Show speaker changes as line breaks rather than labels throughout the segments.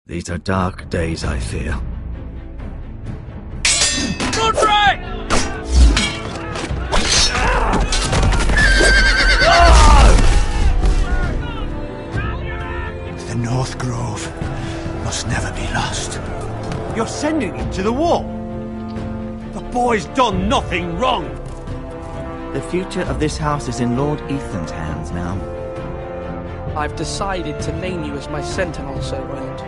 These are dark days, I fear.
Roderick!
The North Grove must never be lost.
You're sending him to the war? The boy's done nothing wrong.
The future of this house is in Lord Ethan's hands now.
I've decided to name you as my sentinel, Sir Roland.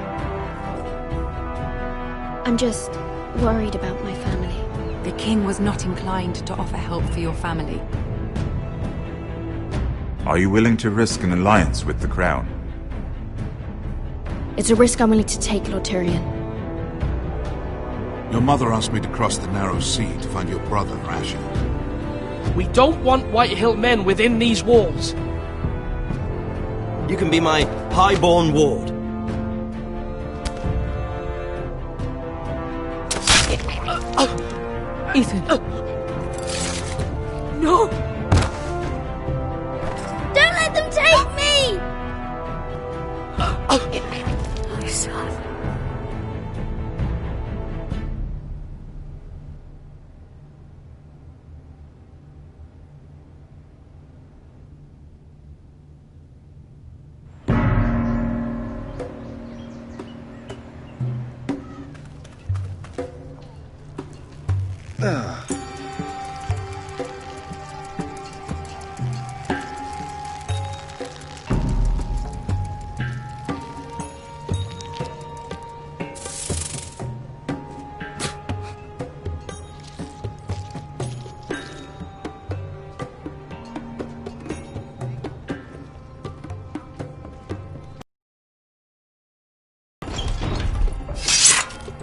I'm just worried about my family.
The king was not inclined to offer help for your family.
Are you willing to risk an alliance with the crown?
It's a risk I'm willing to take, Lord Tyrion.
Your mother asked me to cross the narrow sea to find your brother, Rasher.
We don't want Whitehill men within these walls.
You can be my highborn ward.
Ethan.
No!
Don't let them take me!
My son.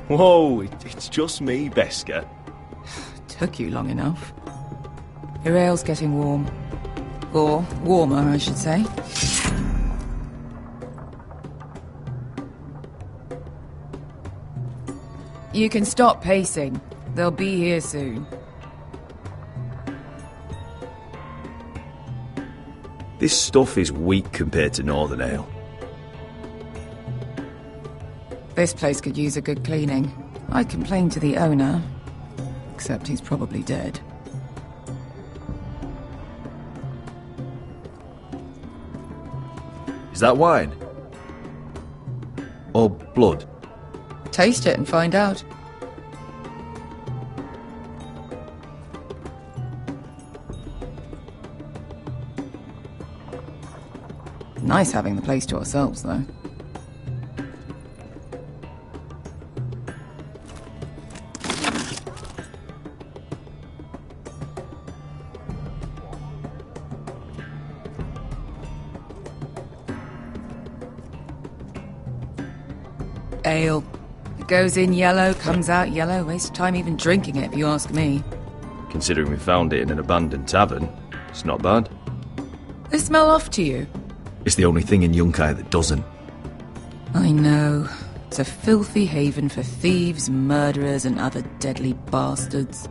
Whoa, it's just me, Beska.
Took you long enough. Your ale's getting warm. Or warmer, I should say. You can stop pacing. They'll be here soon.
This stuff is weak compared to Northern Ale.
This place could use a good cleaning. I'd complain to the owner, except he's probably dead.
Is that wine? Or blood?
Taste it and find out. Nice having the place to ourselves, though. Ale. It goes in yellow, comes out yellow. Waste of time even drinking it, if you ask me.
Considering we found it in an abandoned tavern, it's not bad.
They smell off to you.
It's the only thing in Yunkai that doesn't.
I know. It's a filthy haven for thieves, murderers, and other deadly bastards.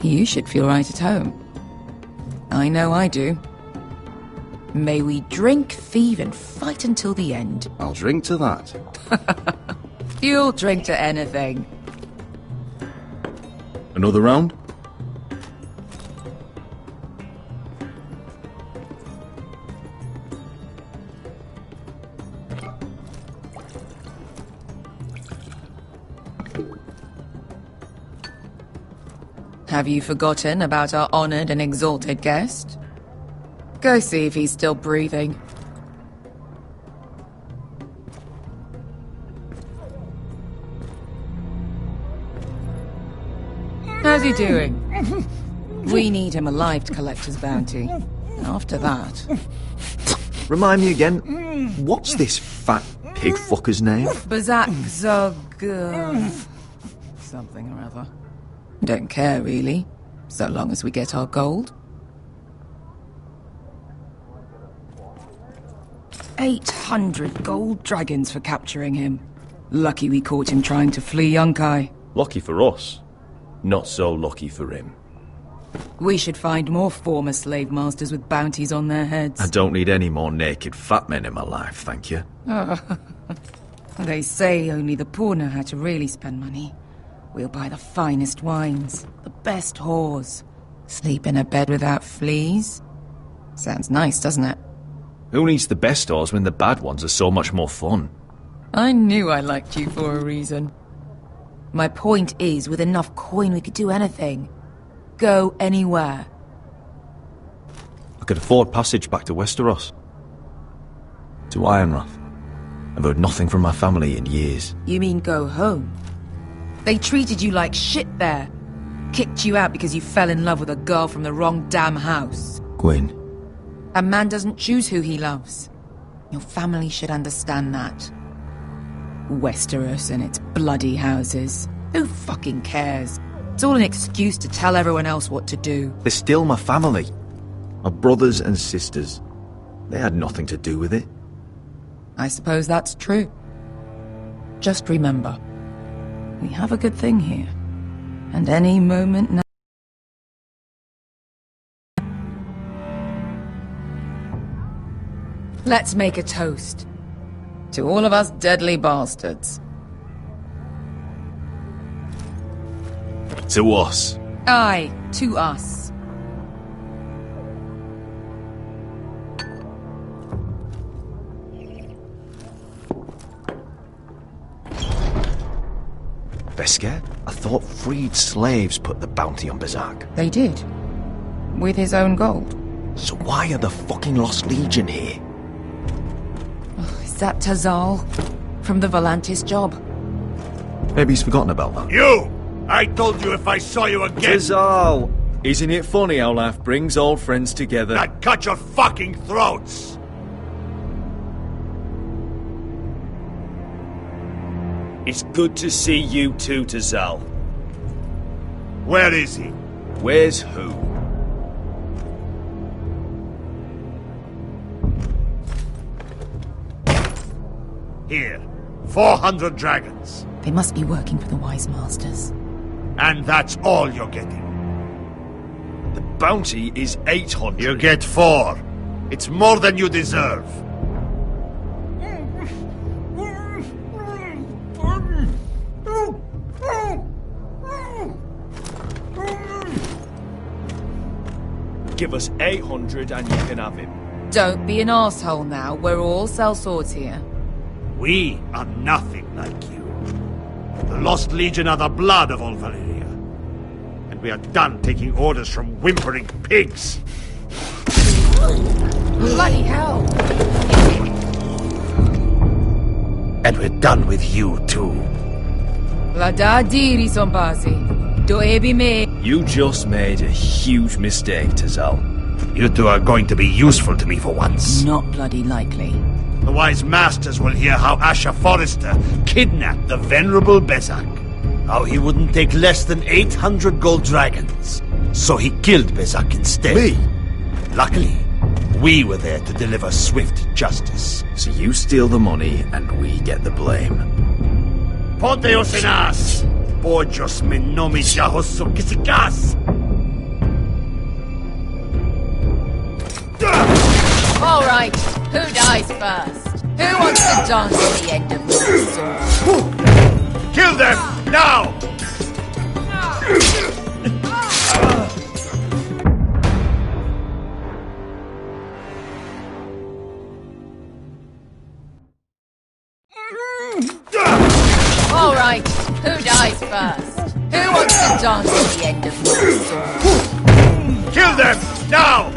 You should feel right at home. I know I do. May we drink, thieve, and fight until the end.
I'll drink to that.
You'll drink to anything.
Another round?
Have you forgotten about our honoured and exalted guest? Go see if he's still breathing. How's he doing? We need him alive to collect his bounty. After that...
Remind me again, what's this fat pig fucker's name?
Bazak Zog... something or other. Don't care, really. So long as we get our gold. 800 gold dragons for capturing him. Lucky we caught him trying to flee Yunkai.
Lucky for us. Not so lucky for him.
We should find more former slave masters with bounties on their heads.
I don't need any more naked fat men in my life, thank you.
They say only the poor know how to really spend money. We'll buy the finest wines, the best whores, sleep in a bed without fleas. Sounds nice, doesn't it?
Who needs the best whores when the bad ones are so much more fun?
I knew I liked you for a reason. My point is, with enough coin we could do anything. Go anywhere.
I could afford passage back to Westeros. To Ironrath. I've heard nothing from my family in years.
You mean go home? They treated you like shit there. Kicked you out because you fell in love with a girl from the wrong damn house.
Gwyn.
A man doesn't choose who he loves. Your family should understand that. Westeros and its bloody houses. Who fucking cares? It's all an excuse to tell everyone else what to do.
They're still my family. My brothers and sisters. They had nothing to do with it.
I suppose that's true. Just remember, we have a good thing here. And any moment now... Let's make a toast. To all of us deadly bastards.
To us.
Aye, to us.
Beskar? I thought freed slaves put the bounty on Berserk.
They did. With his own gold.
So why are the fucking Lost Legion here?
Is that Tazal? From the Volantis job?
Maybe he's forgotten about that.
You! I told you if I saw you again...
Tazal! Isn't it funny how life brings old friends together?
I'd cut your fucking throats!
It's good to see you too, Tazal.
Where is he?
Where's who?
Here. 400 dragons.
They must be working for the Wise Masters.
And that's all you're getting.
The bounty is 800.
You get 4. It's more than you deserve.
Give us 800 and you can have him.
Don't be an arsehole now. We're all sellswords here.
We are nothing like you. The Lost Legion are the blood of all Valyria. And we are done taking orders from whimpering pigs.
Bloody hell!
And we're done with you, too.
La da diri son pasi. Do ebi me.
You just made a huge mistake, Tazal.
You two are going to be useful to me for once.
Not bloody likely.
The Wise Masters will hear how Asher Forrester kidnapped the venerable Bezak. How he wouldn't take less than 800 gold dragons. So he killed Bezak instead.
Me?
Luckily, we were there to deliver swift justice.
So you steal the money and we get the blame.
Ponteos en as! Pojos me nomi jahosu kisikas!
All right, who dies first? Who wants to dance at the end of your sword?
Kill them, now!
All right, who dies first? Who wants to dance at the end of your sword?
Kill them, now!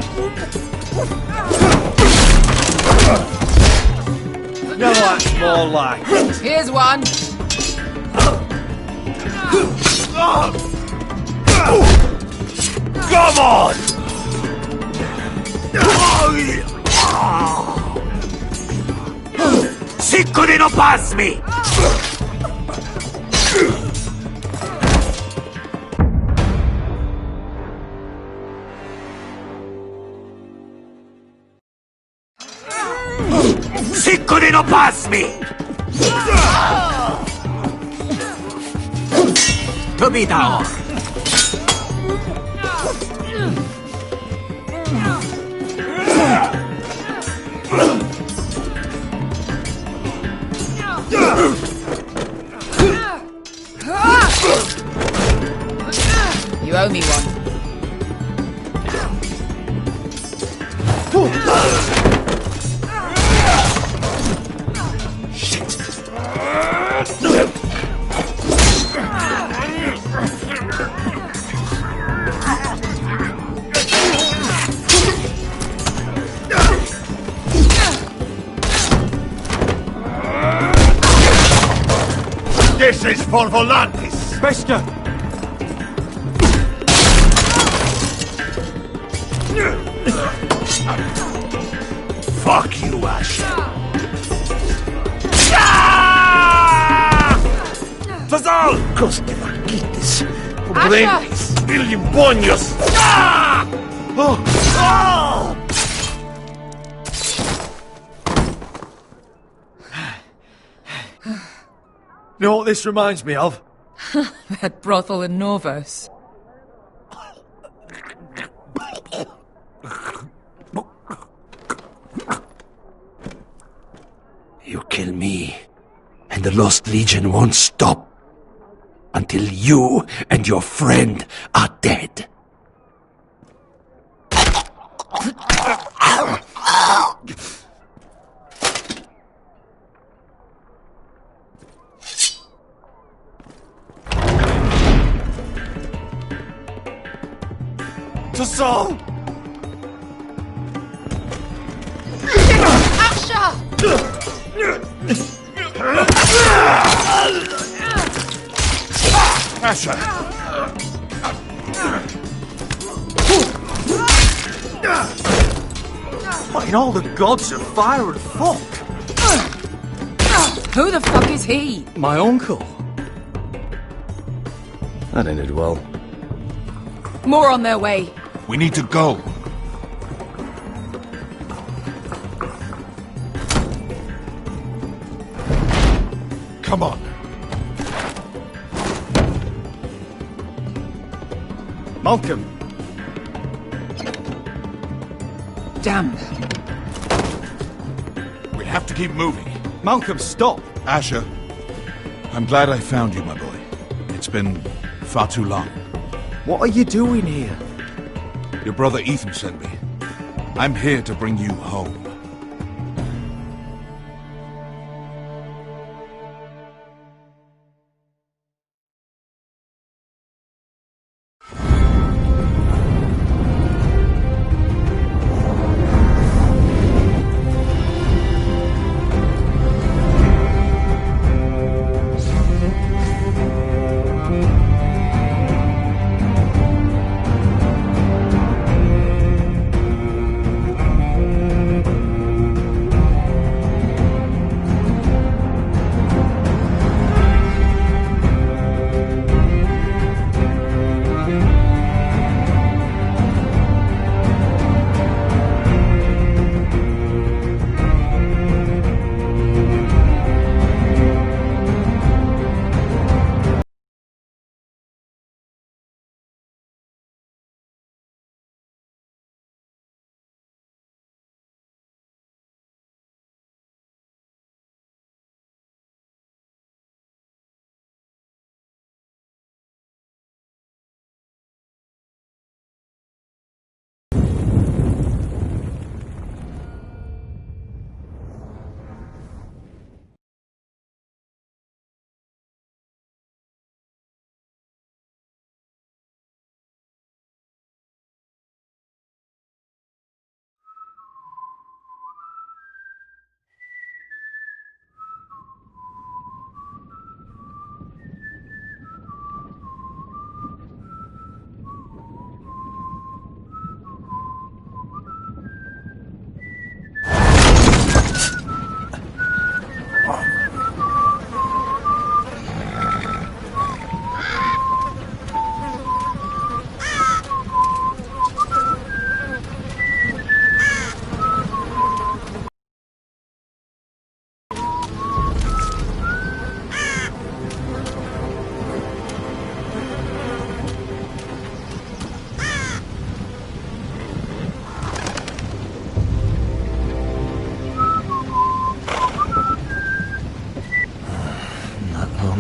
No, that's more like it.
Here's one.
Come on! Siccone no pasmi! Siccone no pasmi! To be down. This is for Volantis!
Bester!
Fuck you, Ash!
Fazal!
Coste vaquites! Problemas! Ilimbonios!
You know what this reminds me of?
That brothel in Norvos.
You kill me, and the Lost Legion won't stop until you and your friend are dead.
To Saul!
Asher!
What in all the gods of fire and fuck?
Who the fuck is he?
My uncle. That ended well.
More on their way.
We need to go. Come on.
Malcolm.
Damn.
We have to keep moving.
Malcolm, stop!
Asher, I'm glad I found you, my boy. It's been far too long.
What are you doing here?
Your brother Ethan sent me. I'm here to bring you home.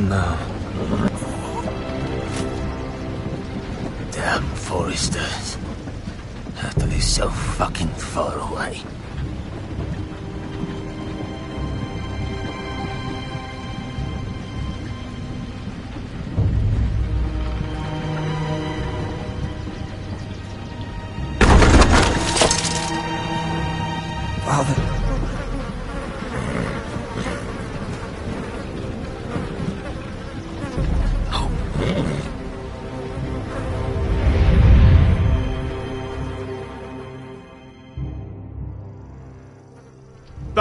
Now. Damn foresters. Have to be so fucking far away.
Father.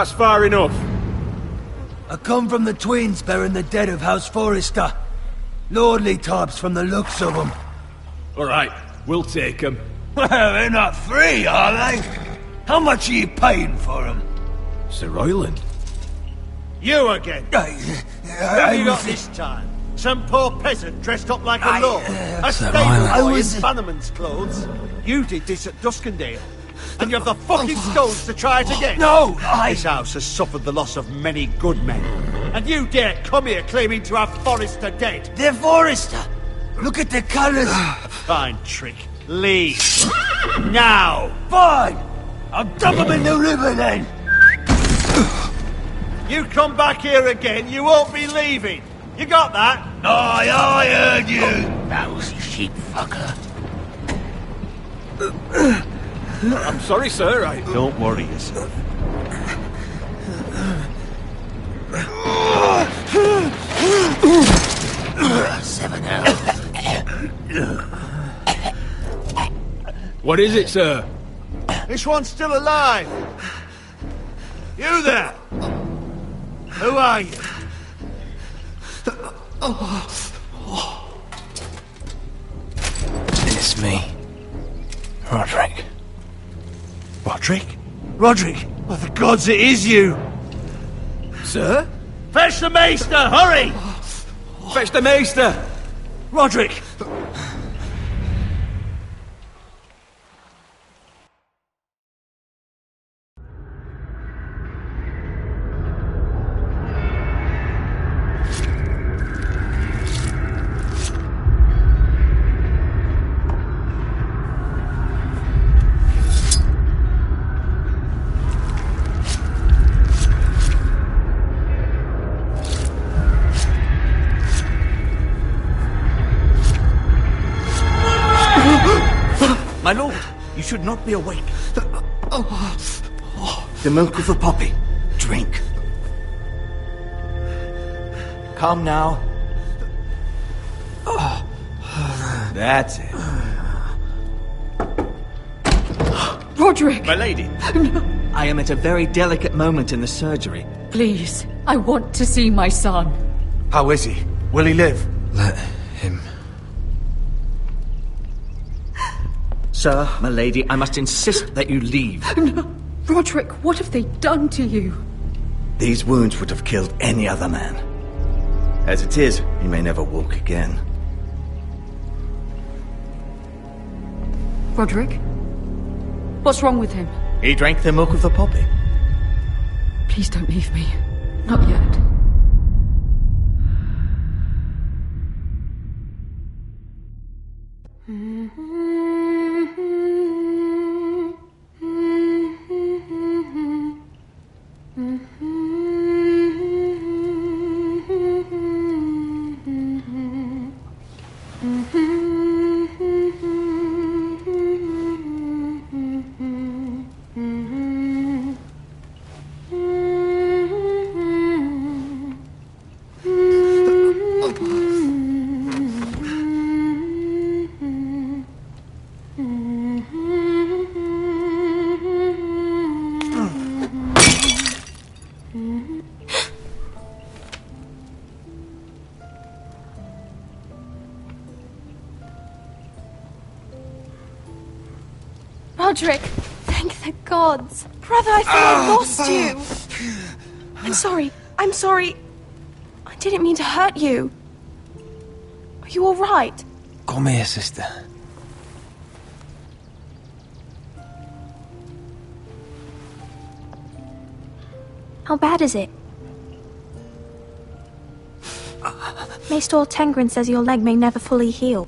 That's far enough.
I come from the twins bearing the dead of House Forrester. Lordly types from the looks of them.
Alright, we'll take them.
Well, they're not free, are they? How much are you paying for them?
Sir Royland.
You again? Who have you got this time? Some poor peasant dressed up like a lord? A stable boy in Bannerman's clothes? You did this at Duskendale. And you have the fucking stones to try it again?
No,
This house has suffered the loss of many good men. And you dare come here claiming to have Forrester dead?
They're Forrester! Look at the colours!
Fine trick. Leave. Now!
Fine! I'll dump them in the river then!
You come back here again, you won't be leaving. You got that?
Aye, I heard you! Lousy sheep fucker.
I'm sorry, sir.
Don't worry yourself.
Seven elves.
What is it, sir?
This one's still alive. You there? Who are you?
It's me. Roderick.
Roderick? Roderick! Oh, the gods, it is you!
Sir?
Fetch the maester, hurry!
Fetch the maester!
Roderick!
My lord, you should not be awake. The milk of the poppy. Drink. Calm now. That's it.
Roderick!
My lady. No. I am at a very delicate moment in the surgery.
Please, I want to see my son.
How is he? Will he live?
Let him.
Sir, my lady, I must insist that you leave.
No. Roderick, what have they done to you?
These wounds would have killed any other man. As it is, he may never walk again.
Roderick? What's wrong with him?
He drank the milk of the poppy.
Please don't leave me. Not yet.
Roderick, thank the gods. Brother, I thought I lost you. I'm sorry. I didn't mean to hurt you. Are you all right?
Come here, sister.
How bad is it? Maester Tengrin says your leg may never fully heal.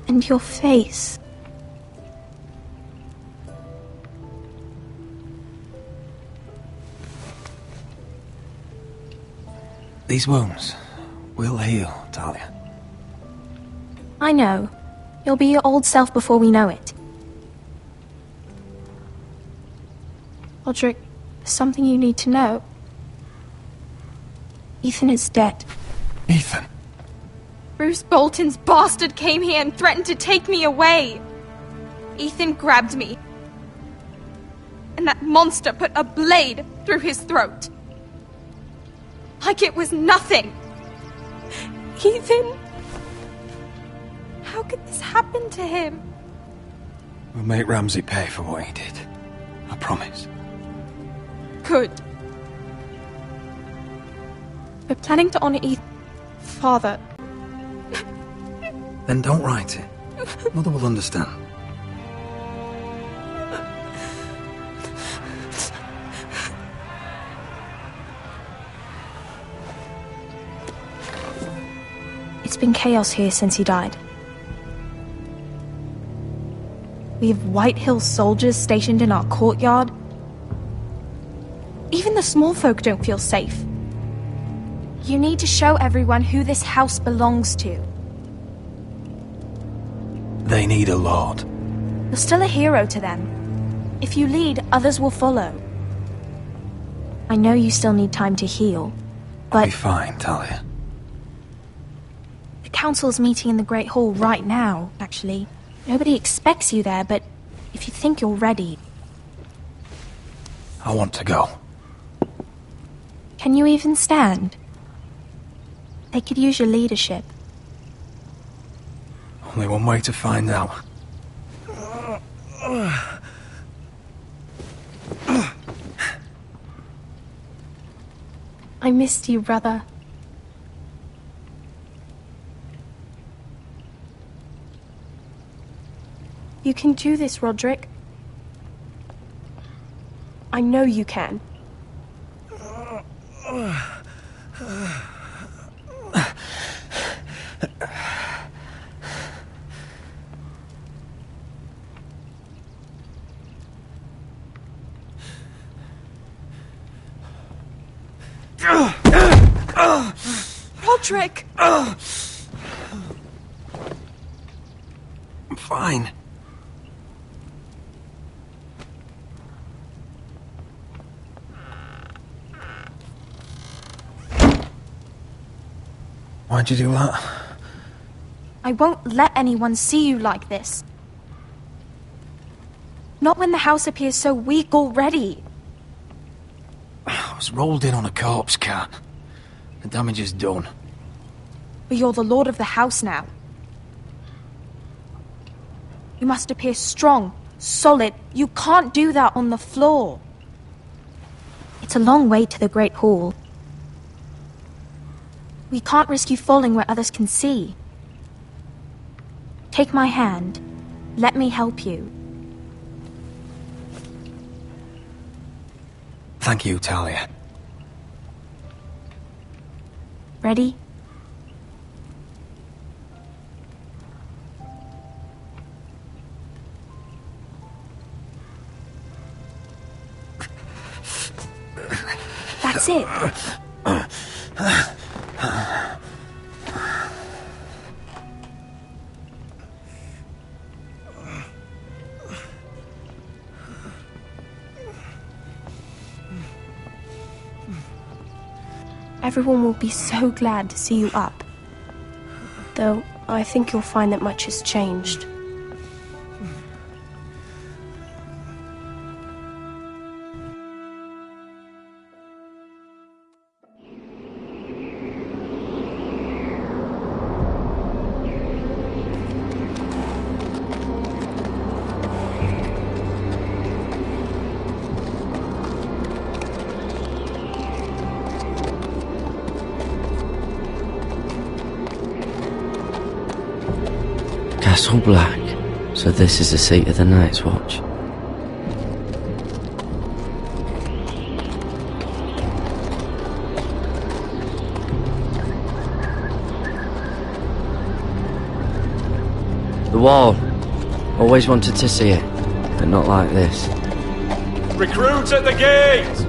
And your face.
These wounds will heal, Talia.
I know. You'll be your old self before we know it. Roderick, there's something you need to know. Ethan is dead.
Ethan?
Bruce Bolton's bastard came here and threatened to take me away. Ethan grabbed me. and that monster put a blade through his throat. Like it was nothing. Ethan, how could this happen to him?
We'll make Ramsay pay for what he did. I promise.
Good. We're planning to honor Ethan's father.
Then don't write it. Mother will understand.
It's been chaos here since he died. We have White Hill soldiers stationed in our courtyard. Even the small folk don't feel safe. You need to show everyone who this house belongs to.
They need a lord.
You're still a hero to them. If you lead, others will follow. I know you still need time to heal, but...
I'll be fine, Talia.
The council's meeting in the Great Hall right now, actually. Nobody expects you there, but if you think you're ready...
I want to go.
Can you even stand? They could use your leadership.
Only one way to find out.
I missed you, brother. You can do this, Roderick. I know you can. Roderick!
I'm fine. Why'd you do that?
I won't let anyone see you like this. Not when the house appears so weak already.
I was rolled in on a corpse cart. The damage is done.
But you're the lord of the house now. You must appear strong, solid. You can't do that on the floor. It's a long way to the Great Hall. We can't risk you falling where others can see. Take my hand. Let me help you.
Thank you, Talia.
Ready? That's it. Everyone will be so glad to see you up. Though, I think you'll find that much has changed.
Castle Black. So this is the seat of the Night's Watch. The wall. Always wanted to see it, but not like this.
Recruits at the gate!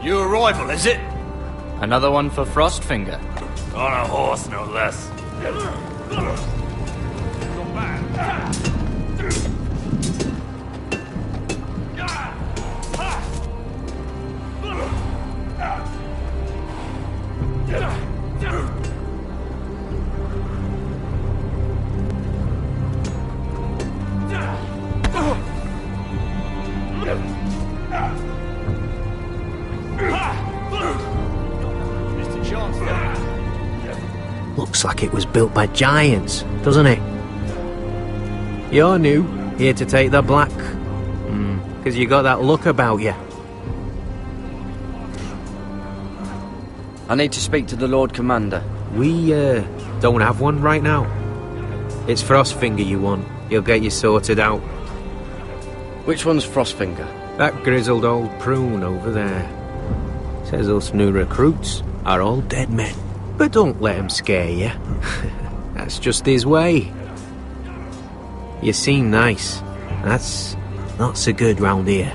New arrival, is it?
Another one for Frostfinger.
On a horse, no less.
Looks like it was built by giants, doesn't it? You're new, here to take the black. Because you got that look about you.
I need to speak to the Lord Commander.
We, don't have one right now. It's Frostfinger you want. He'll get you sorted out.
Which one's Frostfinger?
That grizzled old prune over there. Says us new recruits are all dead men. But don't let him scare you. That's just his way. You seem nice. That's not so good round here.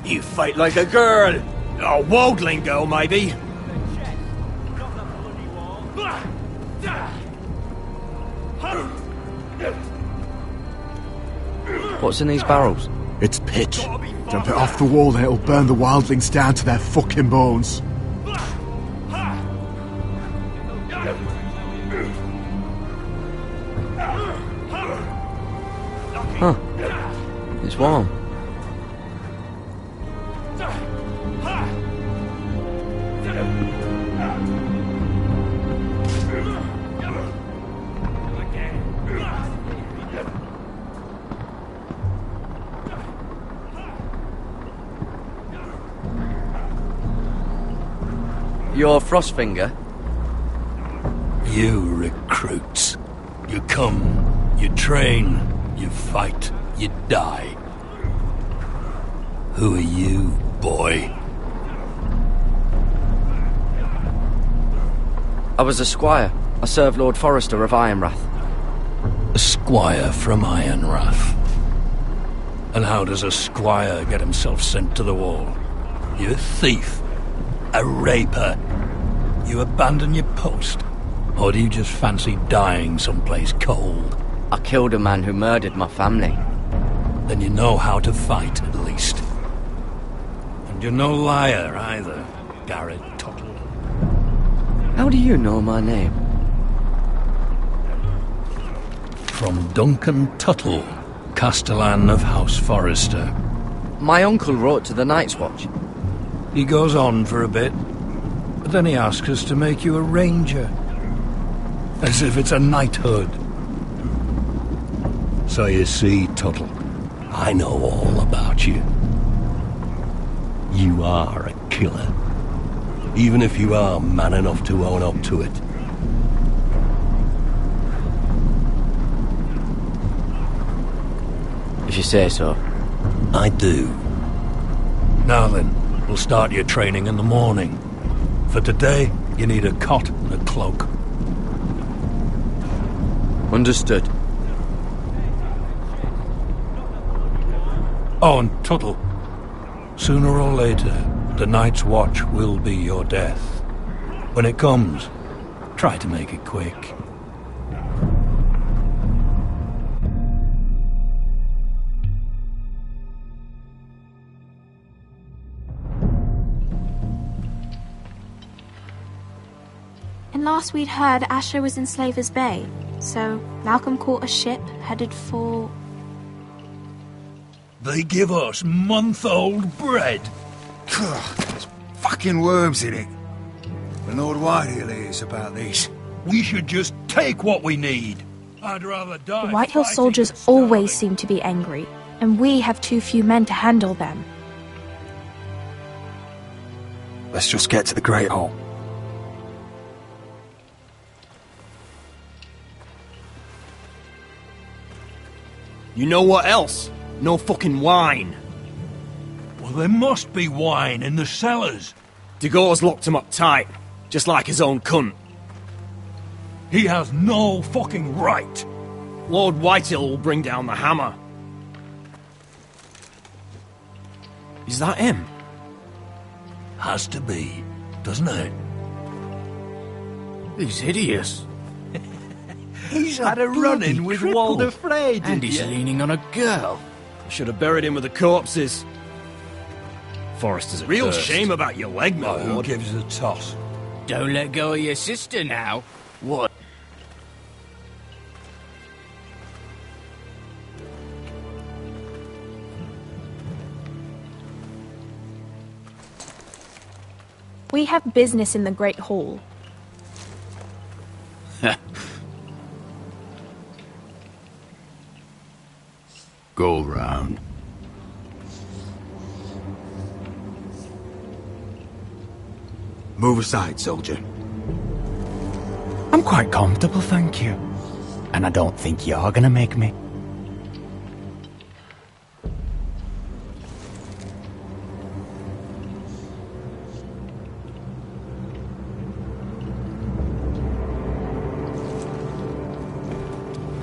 You fight like a girl. A wildling girl, maybe.
What's in these barrels?
It's pitch. Dump it off the wall and it'll burn the wildlings down to their fucking bones.
Huh. It's warm. You're Frostfinger?
You recruits. You come, you train, you fight, you die. Who are you, boy?
I was a squire. I served Lord Forrester of Ironrath.
A squire from Ironrath. And how does a squire get himself sent to the wall? You a thief? A raper? You abandon your post? Or do you just fancy dying someplace cold?
I killed a man who murdered my family.
Then you know how to fight, at least. And you're no liar, either, Garrett Tuttle.
How do you know my name?
From Duncan Tuttle, Castellan of House Forrester.
My uncle wrote to the Night's Watch.
He goes on for a bit, but then he asks us to make you a ranger. As if it's a knighthood. So you see, Tuttle, I know all about you. You are a killer. Even if you are man enough to own up to it.
If you say so.
I do. Now then, we'll start your training in the morning. For today, you need a cot and a cloak.
Understood.
Oh, and Tuttle. Sooner or later, the Night's Watch will be your death. When it comes, try to make it quick.
And last we'd heard, Asher was in Slaver's Bay, so Malcolm caught a ship headed for...
They give us month-old bread.
There's fucking worms in it. The Lord Whitehill hears about these.
We should just take what we need. I'd rather die.
The Whitehill soldiers always seem to be angry, and we have too few men to handle them.
Let's just get to the Great Hall.
You know what else? No fucking wine.
Well, there must be wine in the cellars.
Degau's locked him up tight, just like his own cunt.
He has no fucking right.
Lord Whitehill will bring down the hammer.
Is that him?
Has to be, doesn't it?
He's hideous.
He's had a run-in with Walder Frey,
and he's leaning on a girl.
Should have buried him with the corpses.
Forrester's a
Real
cursed.
shame about your leg, my
Who
lord.
gives a toss?
Don't let go of your sister now. What?
We have business in the Great Hall.
Go round.
Move aside, soldier. I'm quite comfortable, thank you. And I don't think you're gonna make me.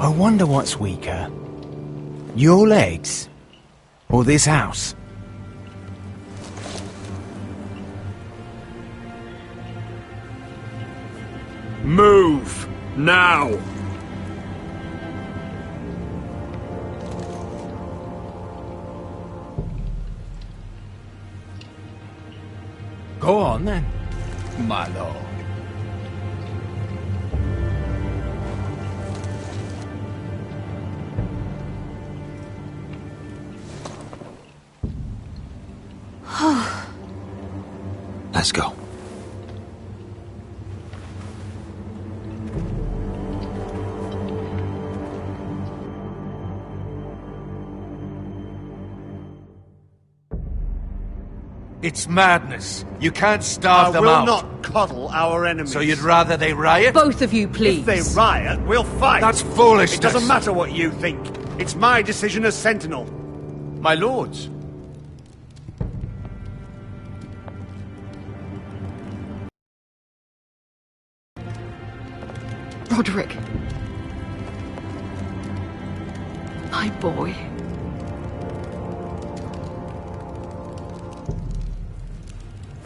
I wonder what's weaker. Your legs? Or this house?
Move! Now!
Go on then, my lord.
Let's go.
It's madness. You can't starve them out.
I will not coddle our enemies.
So you'd rather they riot?
Both of you, please.
If they riot, we'll fight.
That's foolishness.
It doesn't matter what you think. It's my decision as Sentinel.
My lords.
Roderick. My boy.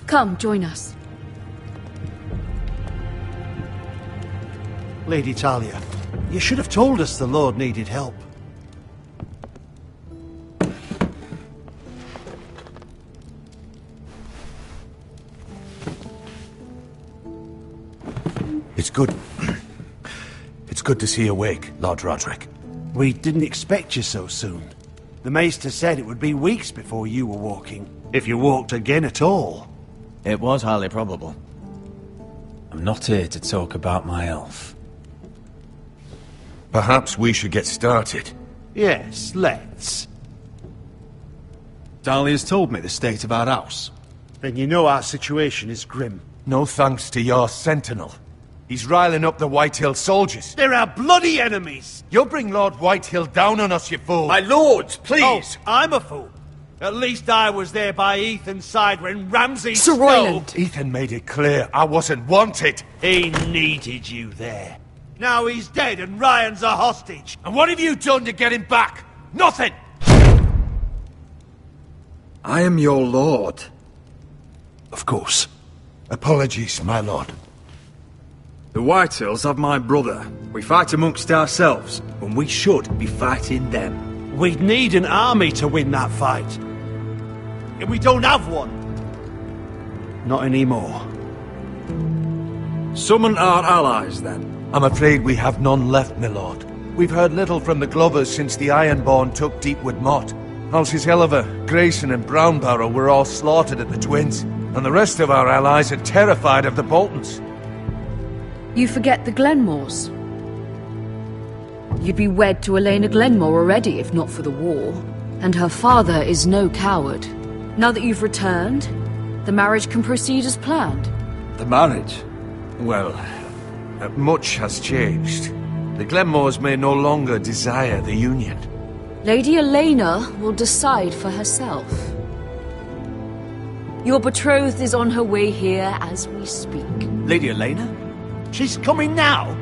Come, join us.
Lady Talia, you should have told us the Lord needed help.
It's good. It's good to see you awake, Lord Roderick.
We didn't expect you so soon. The Maester said it would be weeks before you were walking, if you walked again at all.
It was highly probable. I'm not here to talk about my elf.
Perhaps we should get started.
Yes, let's.
Dahlia's told me the state of our house.
Then you know our situation is grim.
No thanks to your sentinel. He's riling up the Whitehill soldiers.
They're our bloody enemies!
You'll bring Lord Whitehill down on us, you fool!
My lords, please!
Oh, I'm a fool. At least I was there by Ethan's side when Ramsay
Sir Royland!
Ethan made it clear I wasn't wanted.
He needed you there. Now he's dead and Ryan's a hostage.
And what have you done to get him back? Nothing!
I am your lord.
Of course. Apologies, my lord.
The Whitehills have my brother. We fight amongst ourselves, when we should be fighting them.
We'd need an army to win that fight. And we don't have one. Not anymore.
Summon our allies, then.
I'm afraid we have none left, my lord. We've heard little from the Glovers since the Ironborn took Deepwood Motte. Houses Helliver, Grayson and Brownbarrow were all slaughtered at the Twins, and the rest of our allies are terrified of the Boltons.
You forget the Glenmores. You'd be wed to Elena Glenmore already if not for the war. And her father is no coward. Now that you've returned, the marriage can proceed as planned.
The marriage?
Well, much has changed. The Glenmores may no longer desire the union.
Lady Elena will decide for herself. Your betrothed is on her way here as we speak.
Lady Elena?
She's coming now.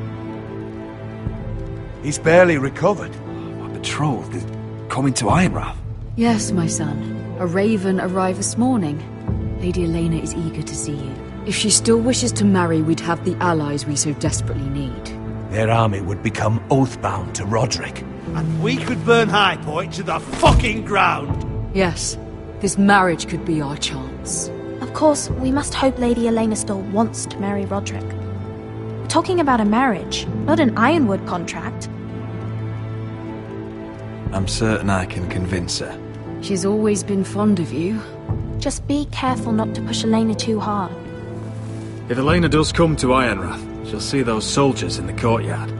He's barely recovered.
My betrothed is coming to Ironrath.
Yes, my son. A raven arrived this morning. Lady Elena is eager to see you. If she still wishes to marry, we'd have the allies we so desperately need.
Their army would become oath-bound to Roderick.
And we could burn High Point to the fucking ground!
Yes, this marriage could be our chance.
Of course, we must hope Lady Elena still wants to marry Roderick. We're talking about a marriage, not an Ironwood contract.
I'm certain I can convince her.
She's always been fond of you.
Just be careful not to push Elena too hard.
If Elena does come to Ironrath, she'll see those soldiers in the courtyard.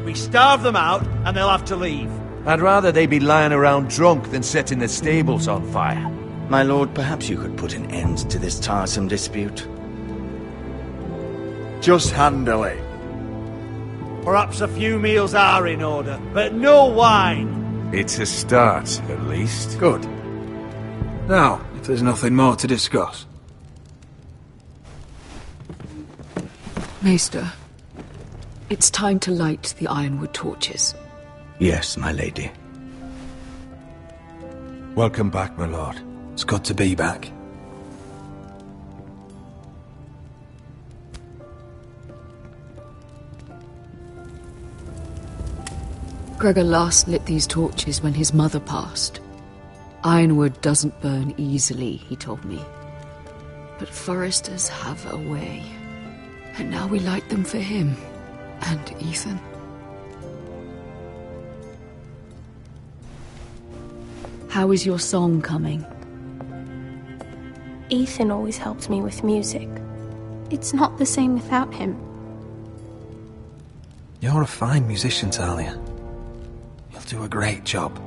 We starve them out, and they'll have to leave.
I'd rather they be lying around drunk than setting the stables on fire.
My lord, perhaps you could put an end to this tiresome dispute. Just handle it.
Perhaps a few meals are in order, but no wine.
It's a start, at least.
Good. Now, if there's nothing more to discuss.
Maester, it's time to light the Ironwood torches.
Yes, my lady.
Welcome back, my lord.
It's good to be back.
Gregor last lit these torches when his mother passed. Ironwood doesn't burn easily, he told me. But foresters have a way. And now we light them for him. And Ethan. How is your song coming?
Ethan always helps me with music. It's not the same without him.
You're a fine musician, Talia. You'll do a great job.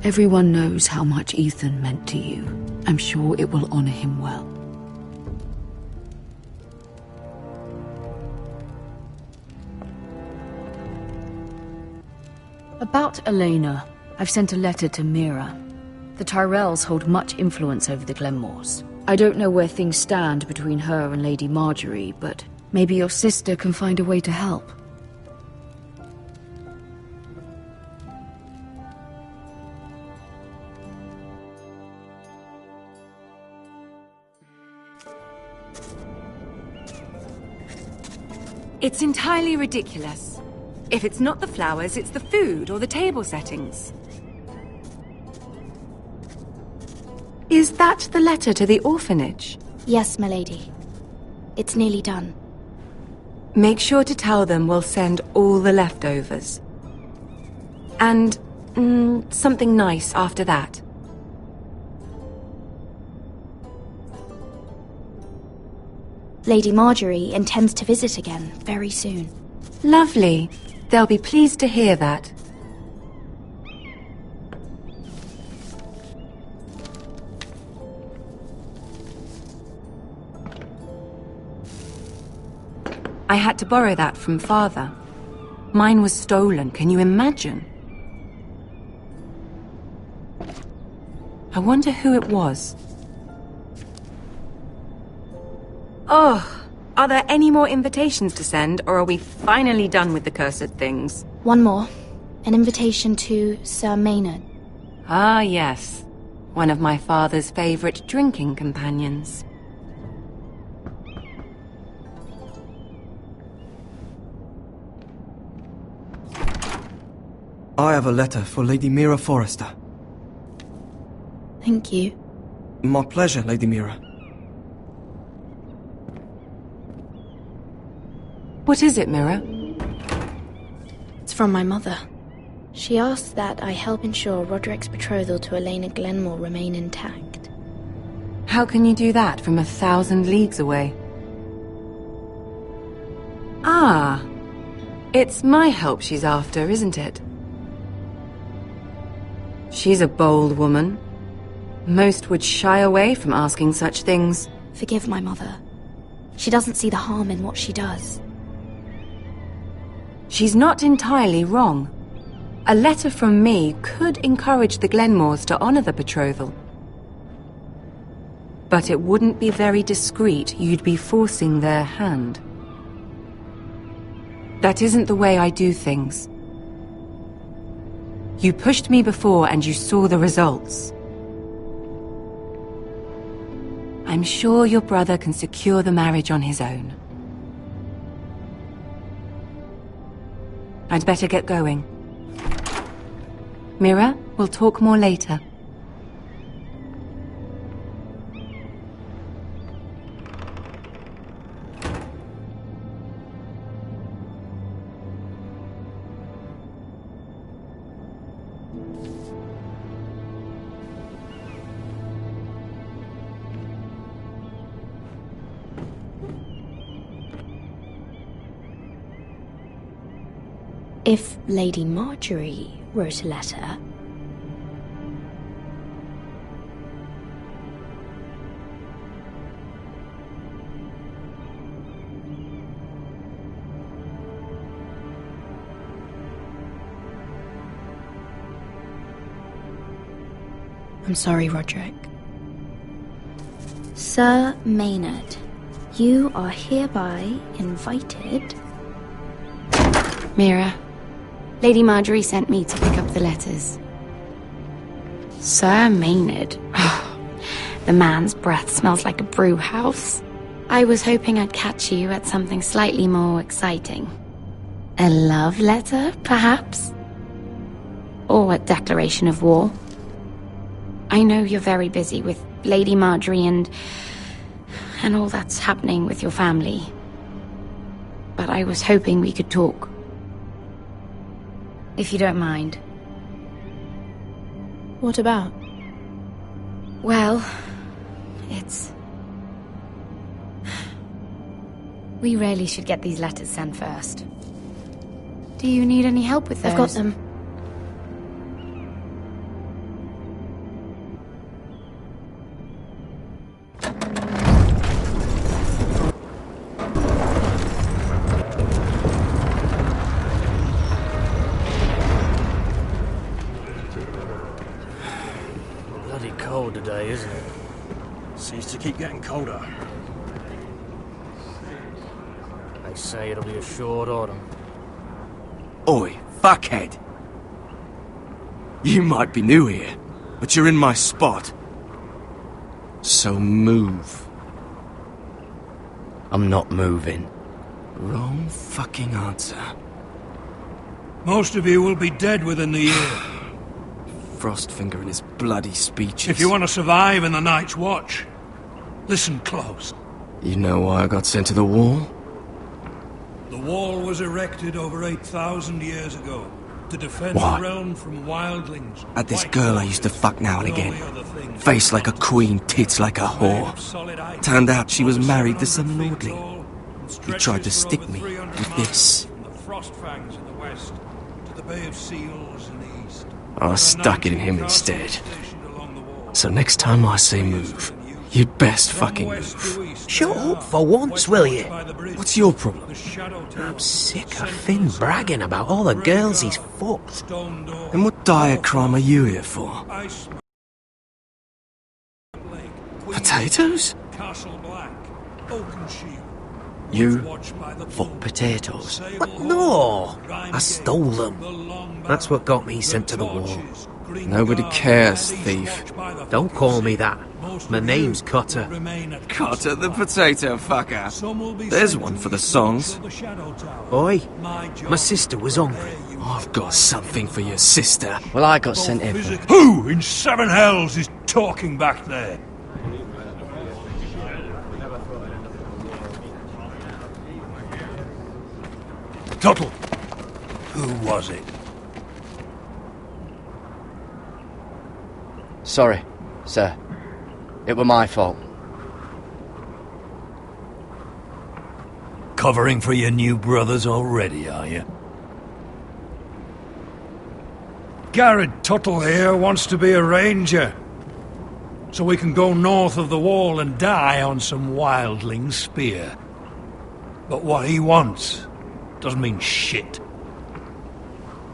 Everyone knows how much Ethan meant to you. I'm sure it will honor him well. About Elena, I've sent a letter to Mira. The Tyrells hold much influence over the Glenmores. I don't know where things stand between her and Lady Marjorie, but maybe your sister can find a way to help.
It's entirely ridiculous. If it's not the flowers, it's the food or the table settings. Is that the letter to the orphanage?
Yes, my lady. It's nearly done.
Make sure to tell them we'll send all the leftovers. And something nice after that.
Lady Marjorie intends to visit again very soon.
Lovely. They'll be pleased to hear that. I had to borrow that from Father. Mine was stolen, can you imagine? I wonder who it was. Oh, are there any more invitations to send, or are we finally done with the cursed things?
One more. An invitation to Sir Maynard.
Ah, yes. One of my father's favorite drinking companions.
I have a letter for Lady Mira Forrester.
Thank you.
My pleasure, Lady Mira.
What is it, Mira?
It's from my mother. She asks that I help ensure Roderick's betrothal to Elena Glenmore remain intact.
How can you do that from 1,000 leagues away? Ah, it's my help she's after, isn't it? She's a bold woman. Most would shy away from asking such things.
Forgive my mother. She doesn't see the harm in what she does.
She's not entirely wrong. A letter from me could encourage the Glenmores to honor the betrothal. But it wouldn't be very discreet. You'd be forcing their hand. That isn't the way I do things. You pushed me before and you saw the results. I'm sure your brother can secure the marriage on his own. I'd better get going. Mira, we'll talk more later.
If Lady Marjorie wrote a letter... I'm sorry, Roderick. Sir Maynard, you are hereby invited...
Mira, Lady Marjorie sent me to pick up the letters.
Sir Maynard? The man's breath smells like a brew house.
I was hoping I'd catch you at something slightly more exciting.
A love letter, perhaps? Or a declaration of war?
I know you're very busy with Lady Marjorie and all that's happening with your family. But I was hoping we could talk. If you don't mind.
What about?
Well, it's... We really should get these letters sent first. Do you need any help with those?
I've got them.
Today, isn't it? Seems to keep getting colder. They say it'll be a short autumn.
Oi, fuckhead! You might be new here, but you're in my spot. So move.
I'm not moving.
Wrong fucking answer.
Most of you will be dead within the year.
Frostfinger and his bloody speeches.
If you want to survive in the Night's Watch, listen close.
You know why I got sent to the wall?
The wall was erected over 8,000 years ago to defend
What?
the realm from wildlings.
Had this girl I used to fuck now and again. Face like a queen, tits like a whore. Turned out she was married to some lordling. He tried to stick me with this.
From the frost fangs in the west to the Bay of Seals in the east.
I stuck it in him instead. So next time I say move, you'd best fucking move.
Shut up for once, will you?
What's your problem?
I'm sick of Finn bragging about all the girls he's fucked.
And what dire crime are you here for? Potatoes?
You fuck potatoes?
What? No! I stole them. That's what got me sent to the wall.
Nobody cares, thief.
Don't call me that. My name's Cotter.
Cotter the potato fucker. There's one for the songs.
Oi, my sister was hungry.
I've got something for your sister.
Well, I got sent here.
Who in seven hells is talking back there? Tuttle, who was it?
Sorry, sir. It were my fault.
Covering for your new brothers already, are you? Garrett Tuttle here wants to be a ranger. So we can go north of the wall and die on some wildling spear. But what he wants doesn't mean shit.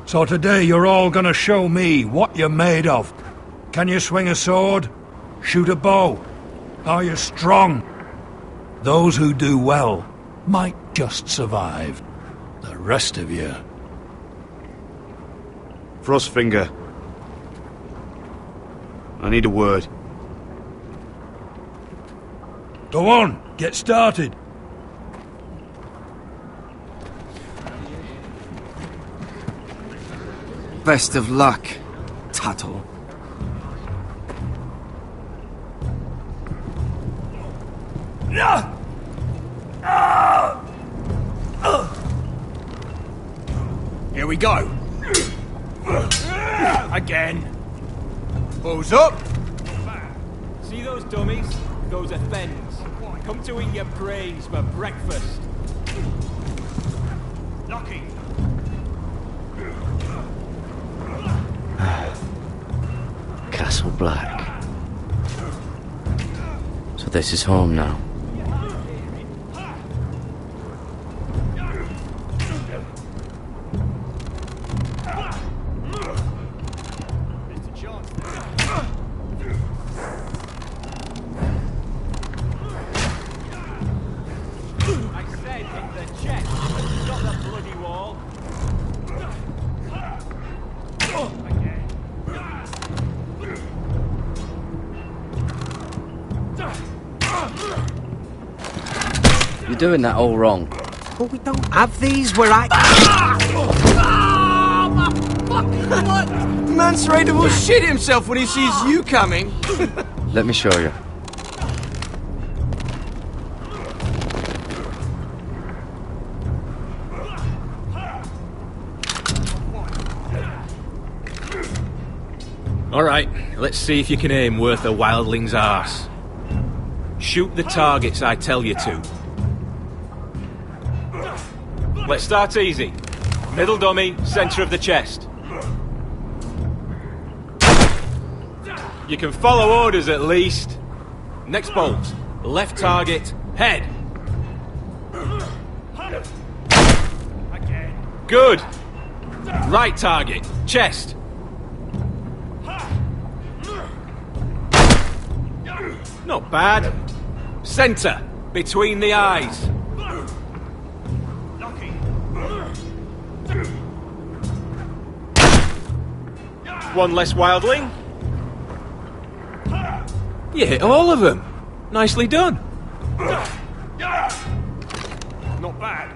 So today you're all gonna show me what you're made of. Can you swing a sword? Shoot a bow? Are you strong? Those who do well might just survive. The rest of you...
Frostfinger. I need a word.
Go on, get started.
Best of luck, Tuttle.
Here we go. Again. Balls up.
See those dummies? Those are thens. Come to eat your brains for breakfast.
Lucky.
Castle Black. So this is home now. You're doing that all wrong.
But we don't have these where I...
Man's Raider will shit himself when he sees you coming.
Let me show you.
All right, let's see if you can aim worth a wildling's arse. Shoot the targets I tell you to. Let's start easy. Middle dummy, center of the chest. You can follow orders at least. Next bolt. Left target, head. Good. Right target, chest. Not bad. Center, between the eyes. One less wildling. You hit all of them. Nicely done. Not bad.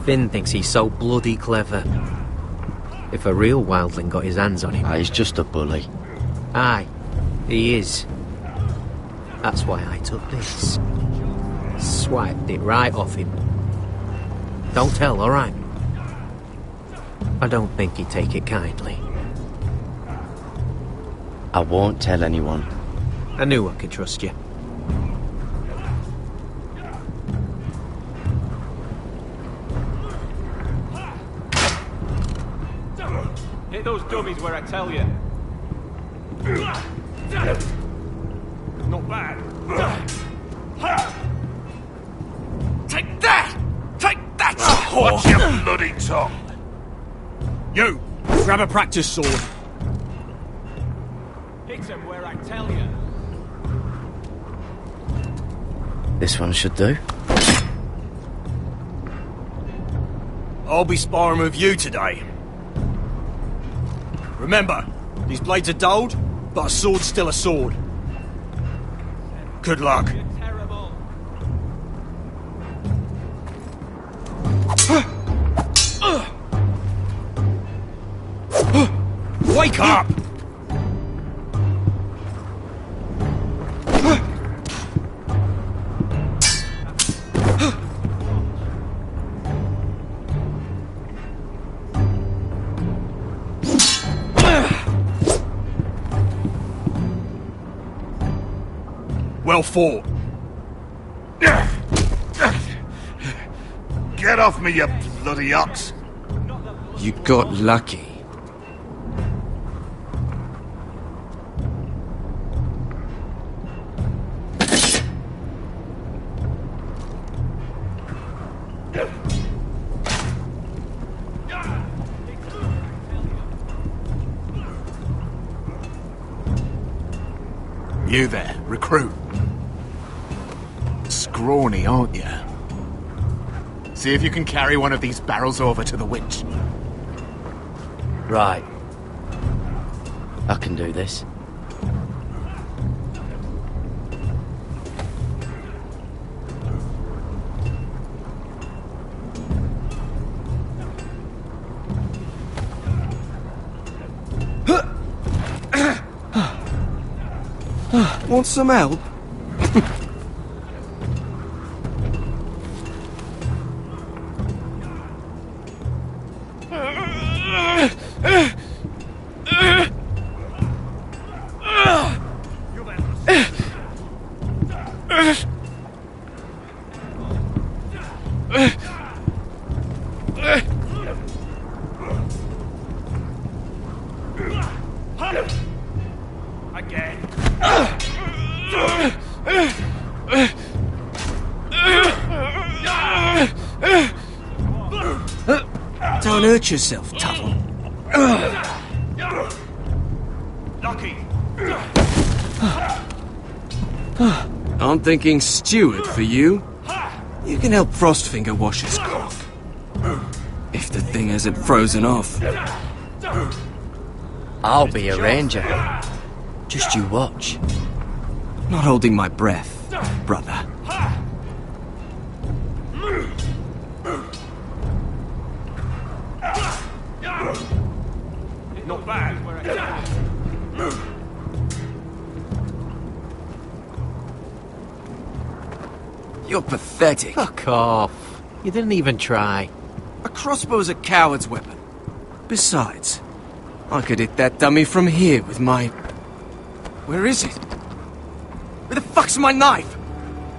Finn thinks he's so bloody clever. If a real wildling got his hands on him...
He's just a bully.
Aye, he is. That's why I took this. Swiped it right off him. Don't tell, alright? I don't think he'd take it kindly.
I won't tell anyone.
I knew I could trust you.
Hit those dummies where I tell you. Not bad.
Take that! Take that!
Watch your bloody tongue. You, grab a practice sword. Hit him where I tell you.
This one should do.
I'll be sparring with you today. Remember, these blades are dulled, but a sword's still a sword. Good luck. Wake up! Well fought.
Get off me, you bloody ox!
You got lucky.
You there, recruit. Scrawny, aren't you? See if you can carry one of these barrels over to the winch.
Right. I can do this.
Want some help? Don't hurt yourself, Tuttle. I'm thinking steward for you. You can help Frostfinger wash his clock. If the thing hasn't frozen off.
I'll be a ranger. Just you watch.
Not holding my breath, brother.
Not bad.
You're pathetic.
Fuck off. You didn't even try.
A crossbow's a coward's weapon. Besides, I could hit that dummy from here with my... Where is it? Where the fuck's my knife?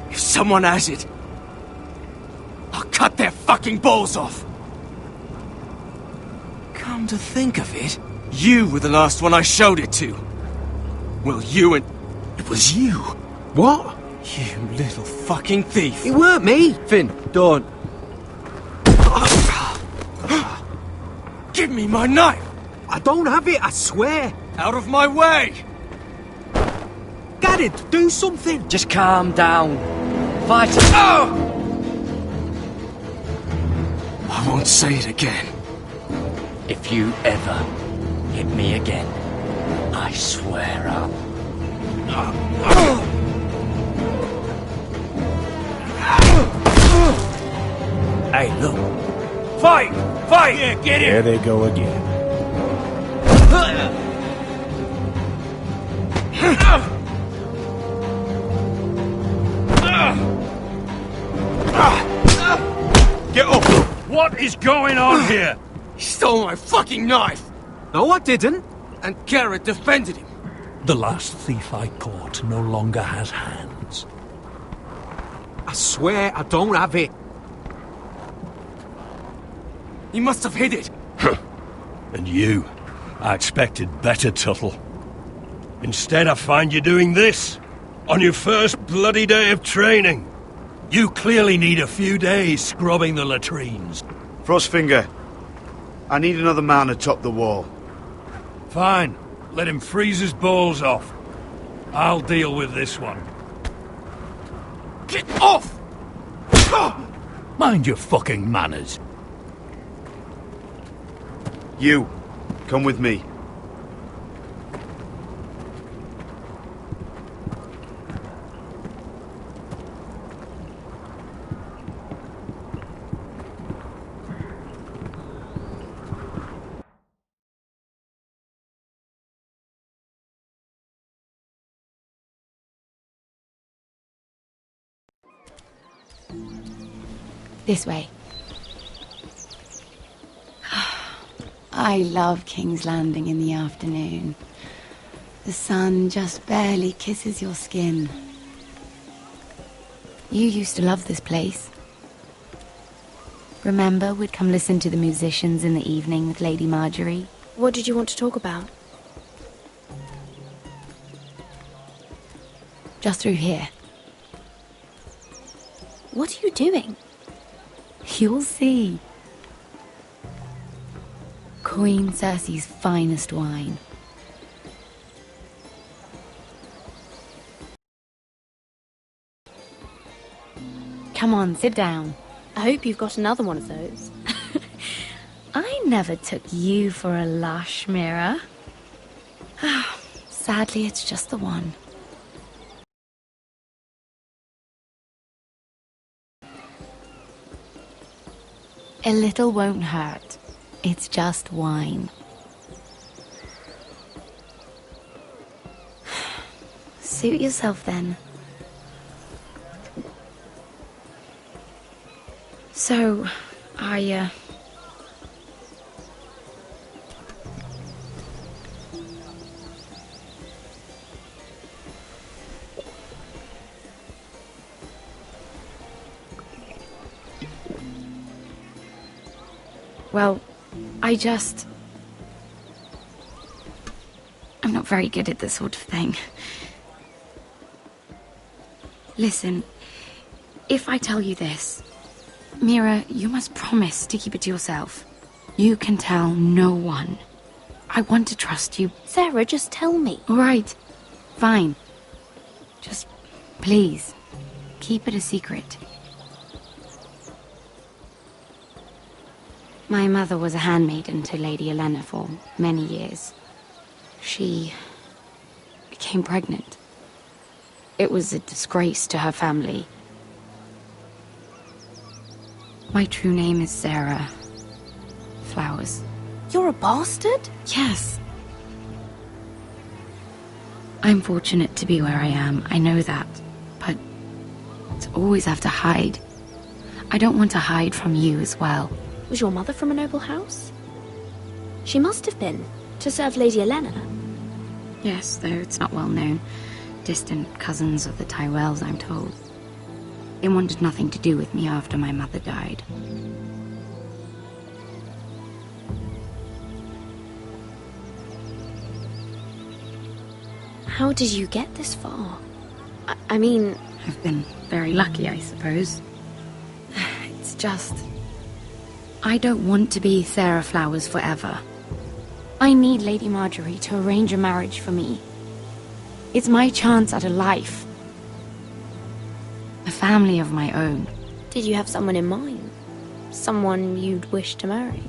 If someone has it, I'll cut their fucking balls off. Come to think of it, you were the last one I showed it to. Well, you and... It was you.
What?
You little fucking thief.
It weren't me.
Finn, don't. Give me my knife!
I don't have it, I swear.
Out of my way!
Garrett, do something.
Just calm down. Fight.
Oh! I won't say it again.
If you ever hit me again, I swear I'll...
Hey, look. Fight! Fight! Yeah, get it!
There they go again.
Get up! What is going on here?
He stole my fucking knife!
No, I didn't.
And Garrett defended him.
The last thief I caught no longer has hands.
I swear I don't have it.
He must have hid it.
And you? I expected better, Tuttle. Instead, I find you doing this. On your first bloody day of training. You clearly need a few days scrubbing the latrines.
Frostfinger, I need another man atop the wall.
Fine. Let him freeze his balls off. I'll deal with this one.
Get off!
Mind your fucking manners.
You, come with me.
This way. I love King's Landing in the afternoon. The sun just barely kisses your skin. You used to love this place. Remember, we'd come listen to the musicians in the evening with Lady Marjorie?
What did you want to talk about?
Just through here.
What are you doing?
You'll see. Queen Cersei's finest wine. Come on, sit down.
I hope you've got another one of those.
I never took you for a lush, Mira. Sadly, it's just the one. A little won't hurt. It's just wine. Suit yourself then. So, Well, I'm not very good at this sort of thing. Listen, if I tell you this, Mira, you must promise to keep it to yourself. You can tell no one. I want to trust you.
Sarah, just tell me.
All right, fine. Just, please, keep it a secret. My mother was a handmaiden to Lady Elena for many years. She became pregnant. It was a disgrace to her family. My true name is Sarah Flowers.
You're a bastard?
Yes. I'm fortunate to be where I am, I know that. But to always have to hide. I don't want to hide from you as well.
Was your mother from a noble house? She must have been, to serve Lady Elena.
Yes, though it's not well known. Distant cousins of the Tyrells, I'm told. They wanted nothing to do with me after my mother died.
How did you get this far? I mean...
I've been very lucky, I suppose. It's just... I don't want to be Sarah Flowers forever. I need Lady Marjorie to arrange a marriage for me. It's my chance at a life. A family of my own.
Did you have someone in mind? Someone you'd wish to marry?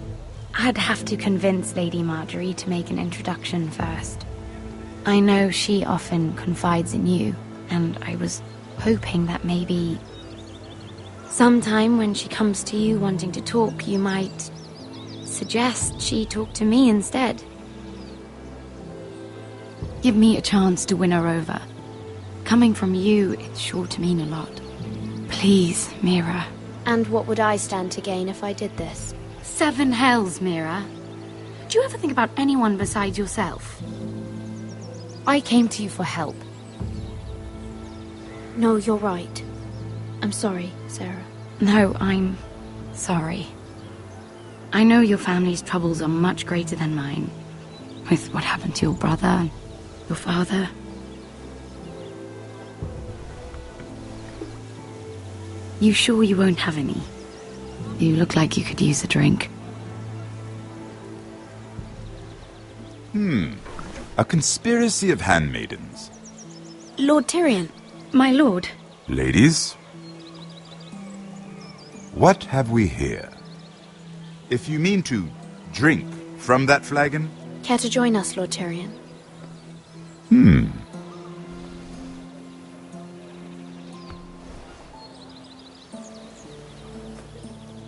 I'd have to convince Lady Marjorie to make an introduction first. I know she often confides in you, and I was hoping that maybe... sometime when she comes to you wanting to talk, you might suggest she talk to me instead. Give me a chance to win her over. Coming from you, it's sure to mean a lot. Please, Mira.
And what would I stand to gain if I did this?
7 hells, Mira. Do you ever think about anyone besides yourself? I came to you for help.
No, you're right. I'm sorry, Sarah.
No, I'm sorry. I know your family's troubles are much greater than mine. With what happened to your brother and your father. You sure you won't have any? You look like you could use a drink.
A conspiracy of handmaidens.
Lord Tyrion.
My lord.
Ladies, what have we here? If you mean to drink from that flagon?
Care to join us, Lord Tyrion?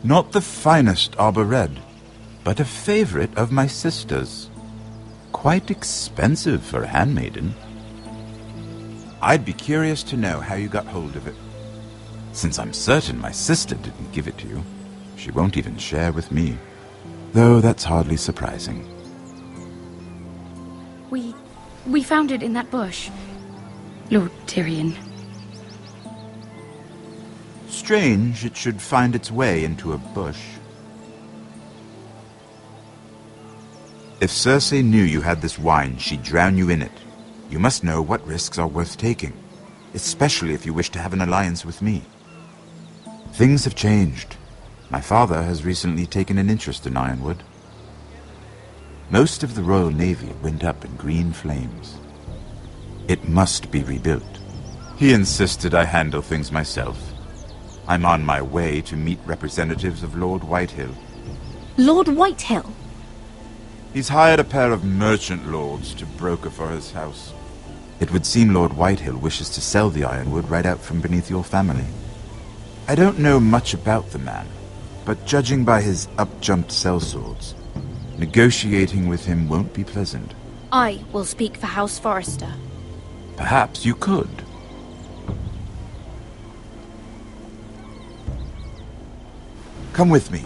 Not the finest arbor red, but a favorite of my sister's. Quite expensive for a handmaiden. I'd be curious to know how you got hold of it. Since I'm certain my sister didn't give it to you, she won't even share with me. Though that's hardly surprising.
We found it in that bush. Lord Tyrion.
Strange it should find its way into a bush. If Cersei knew you had this wine, she'd drown you in it. You must know what risks are worth taking, especially if you wish to have an alliance with me. Things have changed. My father has recently taken an interest in Ironwood. Most of the Royal Navy went up in green flames. It must be rebuilt. He insisted I handle things myself. I'm on my way to meet representatives of Lord Whitehill.
Lord Whitehill?
He's hired a pair of merchant lords to broker for his house. It would seem Lord Whitehill wishes to sell the ironwood right out from beneath your family. I don't know much about the man, but judging by his up-jumped sellswords, negotiating with him won't be pleasant.
I will speak for House Forrester.
Perhaps you could. Come with me.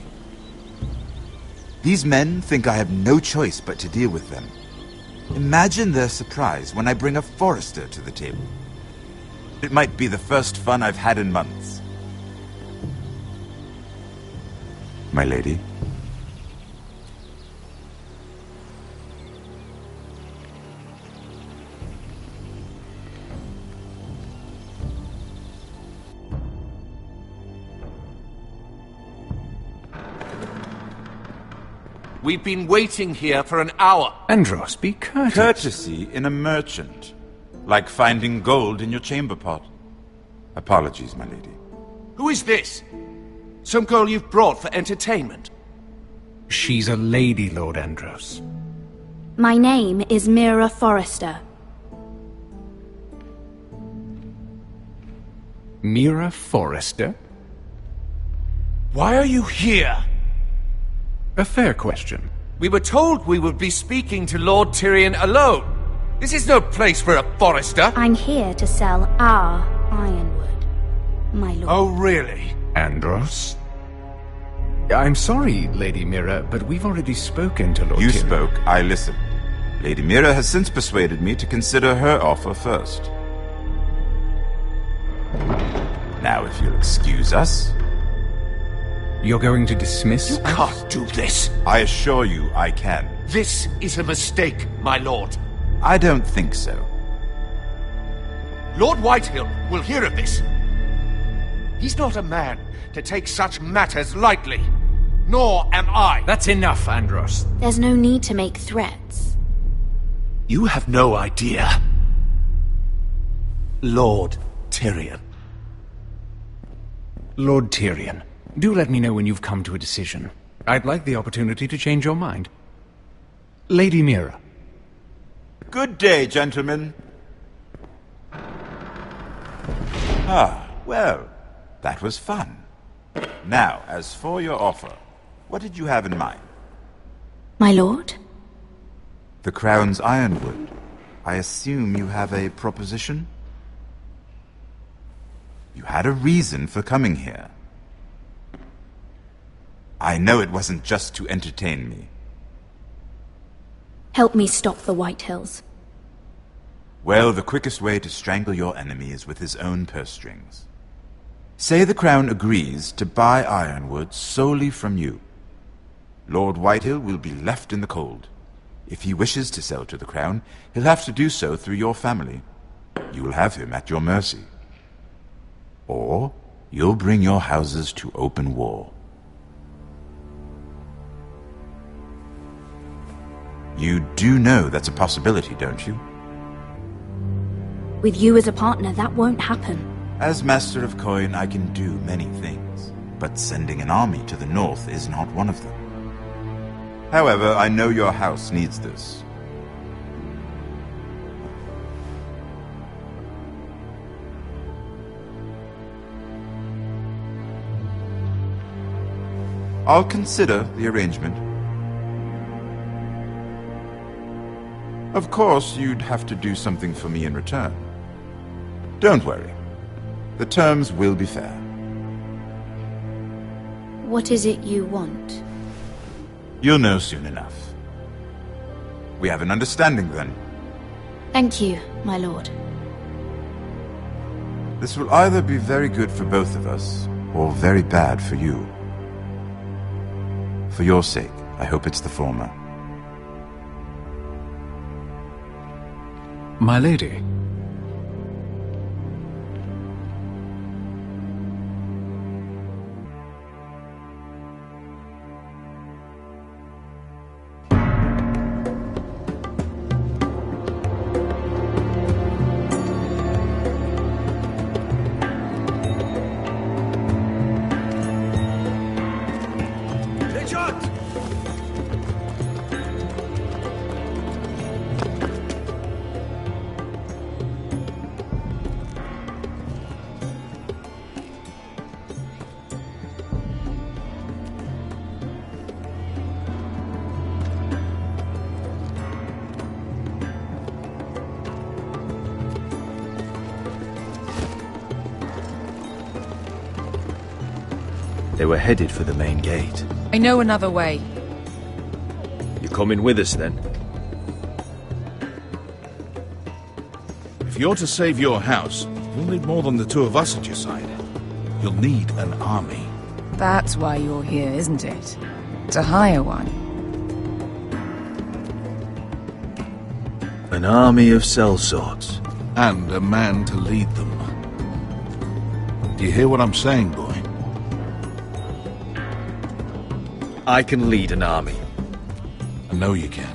These men think I have no choice but to deal with them. Imagine their surprise when I bring a Forrester to the table. It might be the first fun I've had in months. My lady.
We've been waiting here for an hour.
Andros, be courteous. Courtesy in a merchant. Like finding gold in your chamber pot. Apologies, my lady.
Who is this? Some girl you've brought for entertainment?
She's a lady, Lord Andros.
My name is Mira Forrester.
Mira Forrester?
Why are you here?
A fair question.
We were told we would be speaking to Lord Tyrion alone. This is no place for a Forrester.
I'm here to sell our ironwood, my lord.
Oh, really?
Andros? I'm sorry, Lady Mira, but we've already spoken to Lord Tyrion.
You spoke, I listened. Lady Mira has since persuaded me to consider her offer first. Now, if you'll excuse us...
You're going to dismiss
You can't do this.
I assure you I can.
This is a mistake, my lord.
I don't think so.
Lord Whitehill will hear of this. He's not a man to take such matters lightly. Nor am I.
That's enough, Andros.
There's no need to make threats.
You have no idea. Lord Tyrion.
Lord Tyrion, do let me know when you've come to a decision. I'd like the opportunity to change your mind. Lady Mira.
Good day, gentlemen. Ah, well, that was fun. Now, as for your offer, what did you have in mind?
My lord?
The Crown's ironwood. I assume you have a proposition? You had a reason for coming here. I know it wasn't just to entertain me.
Help me stop the Whitehills.
Well, the quickest way to strangle your enemy is with his own purse strings. Say the Crown agrees to buy ironwood solely from you. Lord Whitehill will be left in the cold. If he wishes to sell to the Crown, he'll have to do so through your family. You will have him at your mercy. Or you'll bring your houses to open war. You do know that's a possibility, don't you?
With you as a partner, that won't happen.
As Master of Coin, I can do many things, but sending an army to the north is not one of them. However, I know your house needs this. I'll consider the arrangement. Of course, you'd have to do something for me in return. Don't worry. The terms will be fair.
What is it you want?
You'll know soon enough. We have an understanding then.
Thank you, my lord.
This will either be very good for both of us, or very bad for you. For your sake, I hope it's the former.
My lady.
They were headed for the main gate.
I know another way.
You coming with us, then?
If you're to save your house, you'll need more than the two of us at your side. You'll need an army.
That's why you're here, isn't it? To hire one.
An army of sellswords.
And a man to lead them. Do you hear what I'm saying, boy?
I can lead an army.
I know you can.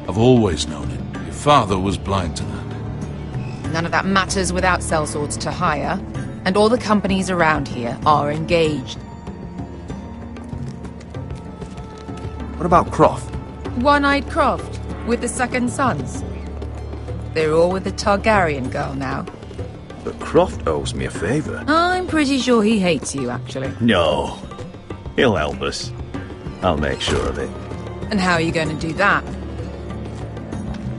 I've always known it. Your father was blind to that.
None of that matters without sellswords to hire, and all the companies around here are engaged.
What about Croft?
One-Eyed Croft, with the second sons. They're all with the Targaryen girl now.
But Croft owes me a favour.
I'm pretty sure he hates you, actually.
No. He'll help us. I'll make sure of it.
And how are you going to do that?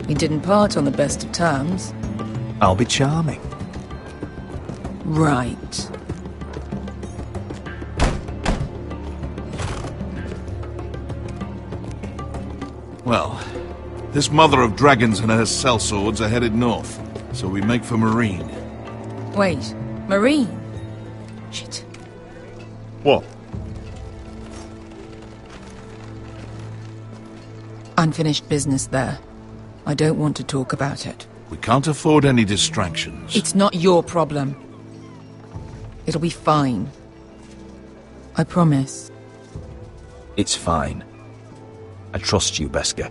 We didn't part on the best of terms.
I'll be charming.
Right.
Well, this mother of dragons and her sellswords are headed north, so we make for Marine.
Wait, Marine? Shit.
What?
Unfinished business there. I don't want to talk about it.
We can't afford any distractions.
It's not your problem. It'll be fine. I promise.
It's fine. I trust you, Beskar.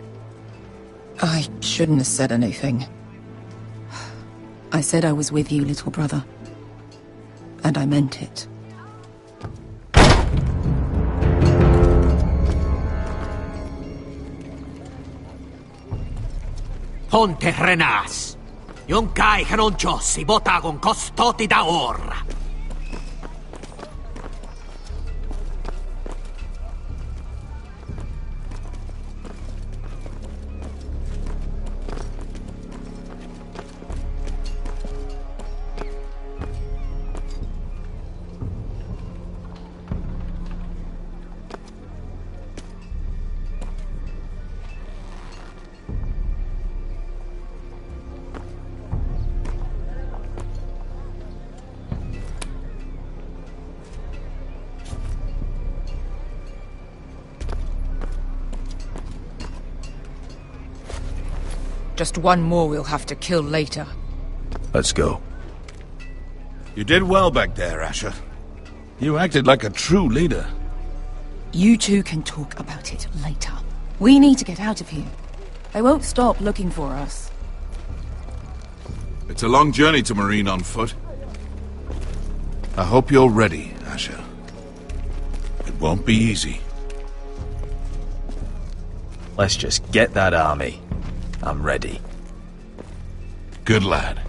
I shouldn't have said anything. I said I was with you, little brother. And I meant it.
Ponte Renas. Yon kai Hronchos y bota con costoti da orra.
Just one more we'll have to kill later.
Let's go.
You did well back there, Asher. You acted like a true leader.
You two can talk about it later. We need to get out of here. They won't stop looking for us.
It's a long journey to Marine on foot. I hope you're ready, Asher. It won't be easy.
Let's just get that army. I'm ready.
Good lad.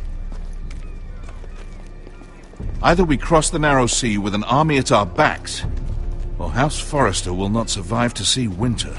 Either we cross the narrow sea with an army at our backs, or House Forrester will not survive to see winter.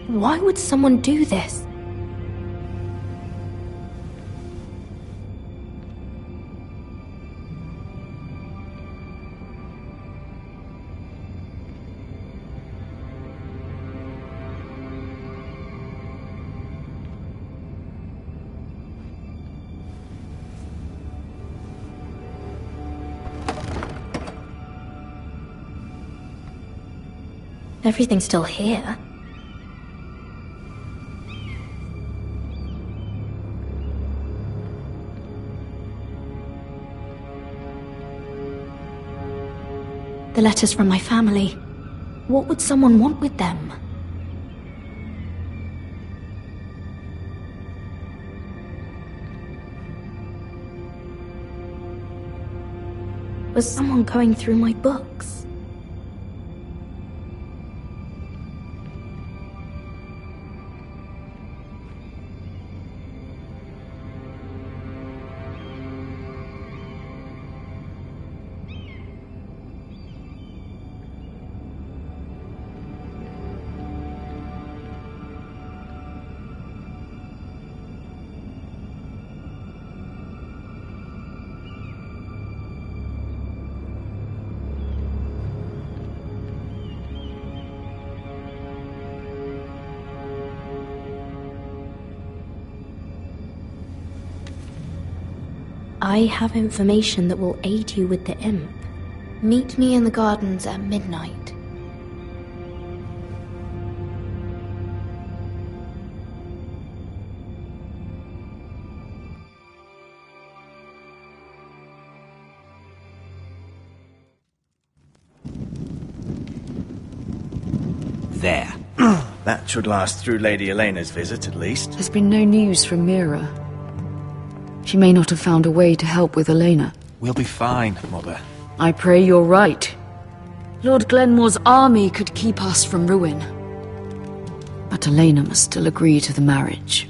Why would someone do this? Everything's still here. The letters from my family. What would someone want with them? Was someone going through my books? I have information that will aid you with the imp. Meet me in the gardens at midnight.
There. That should last through Lady Elena's visit, at least.
There's been no news from Mira. She may not have found a way to help with Elena.
We'll be fine, Mother.
I pray you're right. Lord Glenmore's army could keep us from ruin. But Elena must still agree to the marriage.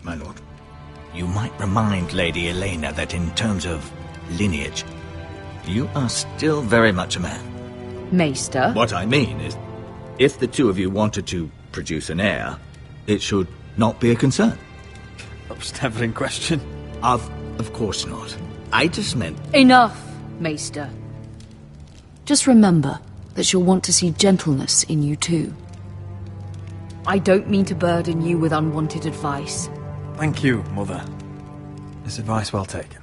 My lord, you might remind Lady Elena that in terms of lineage, you are still very much a man.
Maester?
What I mean is, if the two of you wanted to produce an heir, it should not be a concern.
That was never in question.
Of course not. I just meant...
Enough, Maester. Just remember that she'll want to see gentleness in you too. I don't mean to burden you with unwanted advice.
Thank you, Mother. This advice well taken.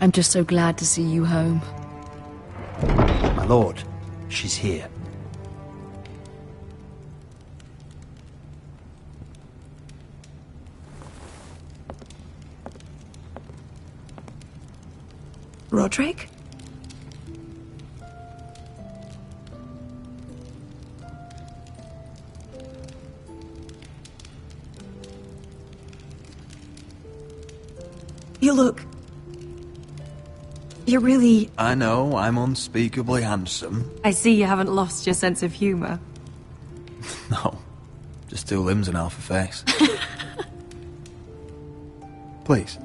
I'm just so glad to see you home.
My lord, she's here.
Roderick? You look... You're really...
I know, I'm unspeakably handsome.
I see you haven't lost your sense of humour.
No, just two limbs and half a face. Please.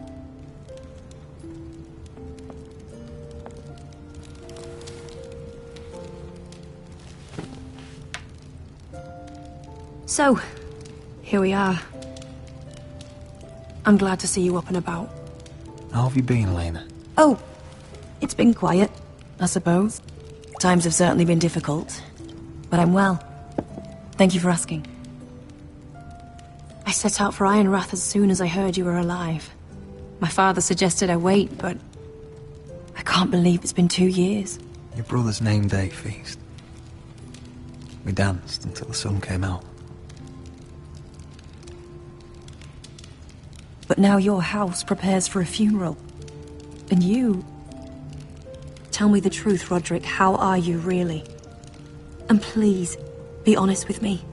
So, here we are. I'm glad to see you up and about.
How have you been, Elena?
Oh, it's been quiet, I suppose. Times have certainly been difficult, but I'm well. Thank you for asking. I set out for Ironrath as soon as I heard you were alive. My father suggested I wait, but I can't believe it's been 2 years.
Your brother's name day feast. We danced until the sun came out.
But now your house prepares for a funeral. And you... Tell me the truth, Roderick. How are you, really? And please, be honest with me.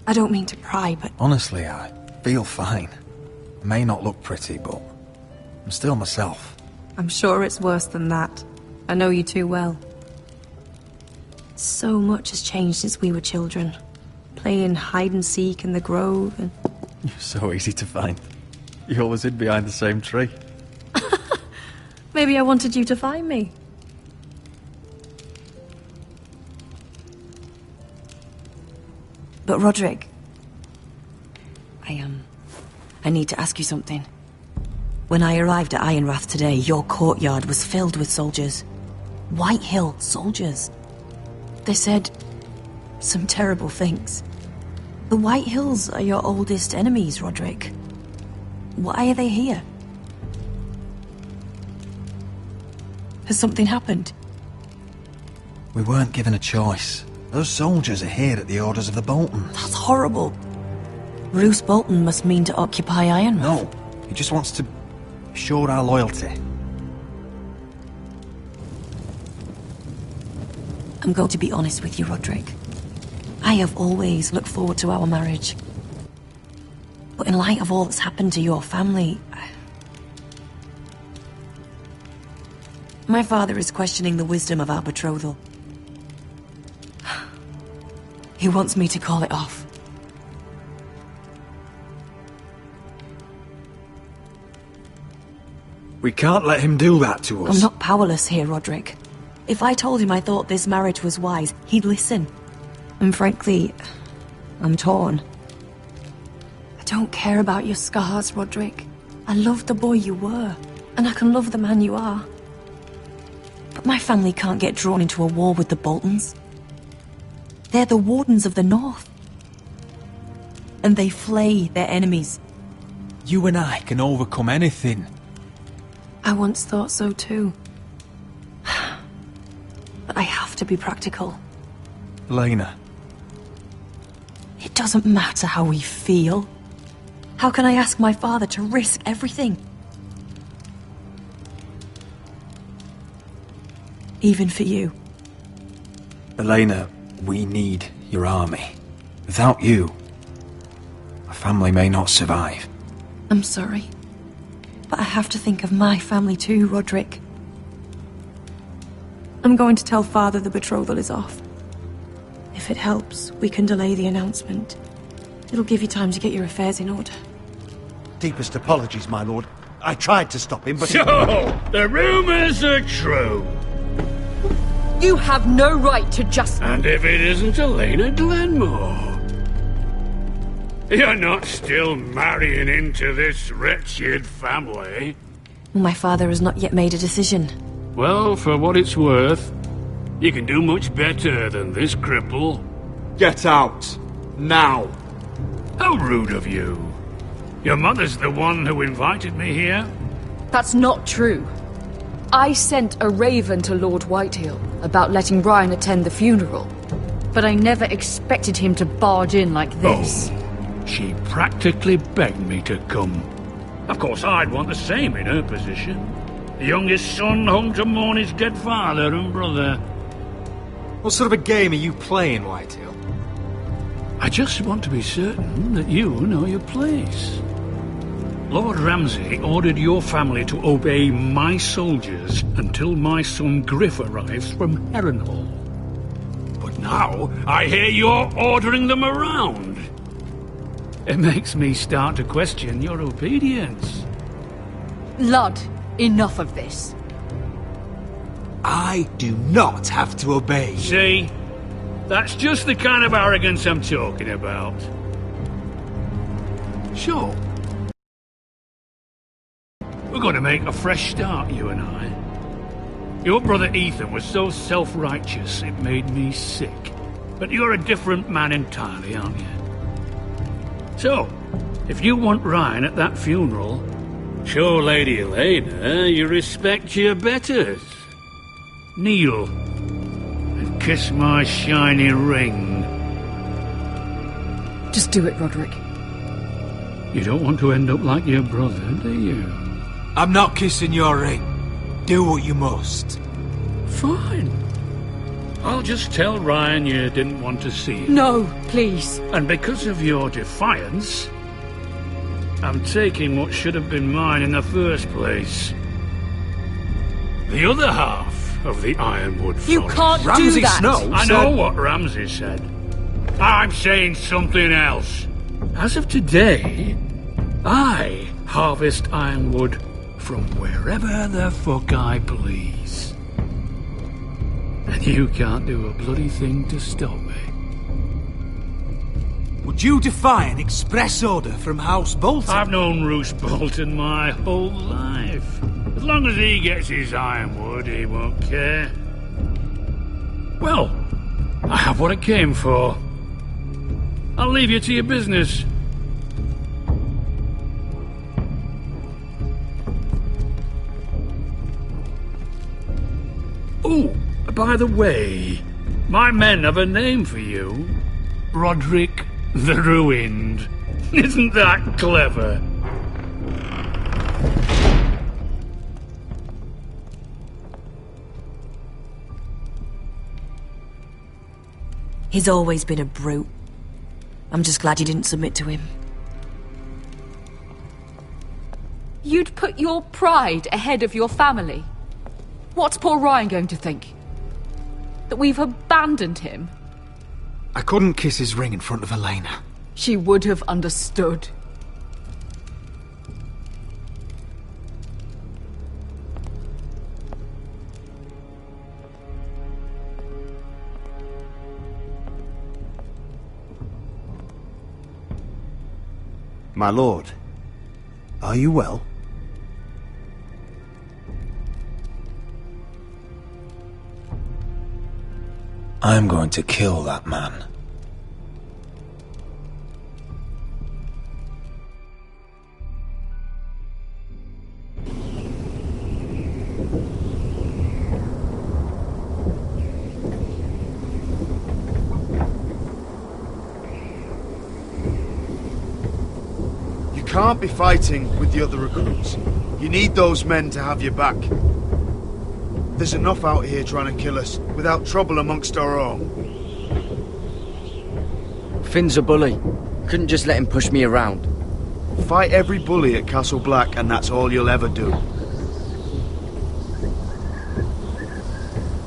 I don't mean to pry, but...
Honestly, I feel fine. I may not look pretty, but I'm still myself.
I'm sure it's worse than that. I know you too well. So much has changed since we were children. Playing hide-and-seek in the grove and...
You're so easy to find. You always hid behind the same tree.
Maybe I wanted you to find me. But But Roderick, I need to ask you something. When I arrived at Ironrath today, your courtyard was filled with soldiers. White Hill soldiers. They said some terrible things. The White Hills are your oldest enemies, Roderick. Why are they here? Has something happened?
We weren't given a choice. Those soldiers are here at the orders of the Boltons.
That's horrible. Roose Bolton must mean to occupy Ironrath.
No, he just wants to assure our loyalty.
I'm going to be honest with you, Roderick. I have always looked forward to our marriage. But in light of all that's happened to your family... My father is questioning the wisdom of our betrothal. He wants me to call it off.
We can't let him do that to us.
I'm not powerless here, Roderick. If I told him I thought this marriage was wise, he'd listen. And frankly, I'm torn. I don't care about your scars, Roderick. I love the boy you were, and I can love the man you are. But my family can't get drawn into a war with the Boltons. They're the Wardens of the North. And they flay their enemies.
You and I can overcome anything.
I once thought so too. But I have to be practical.
Elena.
It doesn't matter how we feel. How can I ask my father to risk everything? Even for you.
Elena, we need your army. Without you, our family may not survive.
I'm sorry. But I have to think of my family too, Roderick. I'm going to tell Father the betrothal is off. If it helps, we can delay the announcement. It'll give you time to get your affairs in order.
Deepest apologies, my lord. I tried to stop him, but...
So, the rumours are true.
You have no right to just...
And if it isn't Elena Glenmore? You're not still marrying into this wretched family?
My father has not yet made a decision.
Well, for what it's worth, you can do much better than this cripple.
Get out. Now.
How rude of you. Your mother's the one who invited me here?
That's not true. I sent a raven to Lord Whitehill about letting Ryan attend the funeral. But I never expected him to barge in like this.
Oh, she practically begged me to come. Of course, I'd want the same in her position. The youngest son home to mourn his dead father and brother.
What sort of a game are you playing, Whitehill?
I just want to be certain that you know your place. Lord Ramsay ordered your family to obey my soldiers until my son Griff arrives from Harrenhal. But now I hear you're ordering them around. It makes me start to question your obedience.
Lud, enough of this.
I do not have to obey.
See? That's just the kind of arrogance I'm talking about. Sure. We're going to make a fresh start, you and I. Your brother Ethan was so self-righteous it made me sick. But you're a different man entirely, aren't you? So, if you want Ryan at that funeral, show Lady Elena you respect your betters. Kneel and kiss my shiny ring.
Just do it, Roderick.
You don't want to end up like your brother, do you?
I'm not kissing your ring. Do what you must.
Fine. I'll just tell Ryan you didn't want to see him.
No, please.
And because of your defiance, I'm taking what should have been mine in the first place. The other half of the Ironwood Forest.
You can't do that!
Snow
I know what Ramsay said. I'm saying something else. As of today, I harvest ironwood from wherever the fuck I please. And you can't do a bloody thing to stop me.
Would you defy an express order from House Bolton?
I've known Roose Bolton my whole life. As long as he gets his ironwood, he won't care. Well, I have what I came for. I'll leave you to your business. Oh, by the way, my men have a name for you. Roderick the Ruined. Isn't that clever?
He's always been a brute. I'm just glad you didn't submit to him.
You'd put your pride ahead of your family. What's poor Ryan going to think? That we've abandoned him?
I couldn't kiss his ring in front of Elena.
She would have understood.
My lord, are you well?
I'm going to kill that man.
You can't be fighting with the other recruits. You need those men to have your back. There's enough out here trying to kill us, without trouble amongst our own.
Finn's a bully. Couldn't just let him push me around.
Fight every bully at Castle Black, and that's all you'll ever do.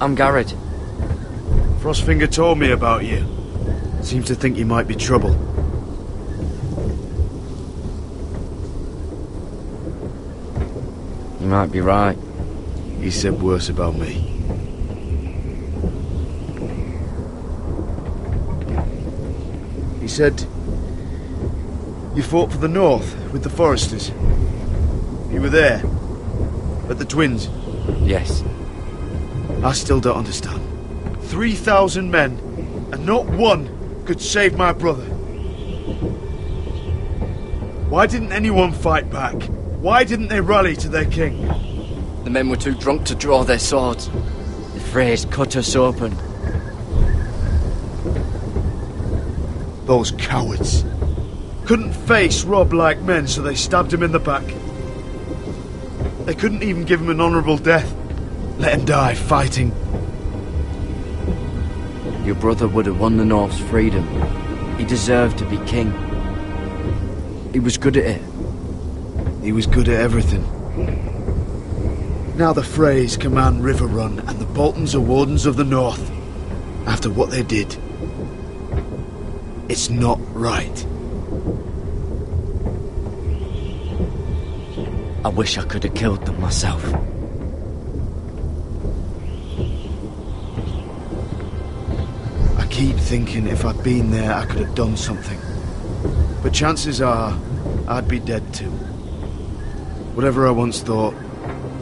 I'm Garrett.
Frostfinger told me about you. Seems to think you might be trouble.
You might be right.
He said worse about me. He said you fought for the North with the Foresters. You were there, at the Twins.
Yes.
I still don't understand. 3,000 men, and not one could save my brother. Why didn't anyone fight back? Why didn't they rally to their king?
The men were too drunk to draw their swords. The Freys cut us open.
Those cowards. Couldn't face Rob like men, so they stabbed him in the back. They couldn't even give him an honourable death. Let him die fighting.
Your brother would have won the North's freedom. He deserved to be king. He was good at it.
He was good at everything. Now the Freys command Riverrun, and the Boltons are Wardens of the North. After what they did. It's not right.
I wish I could have killed them myself.
I keep thinking if I'd been there, I could have done something. But chances are, I'd be dead too. Whatever I once thought,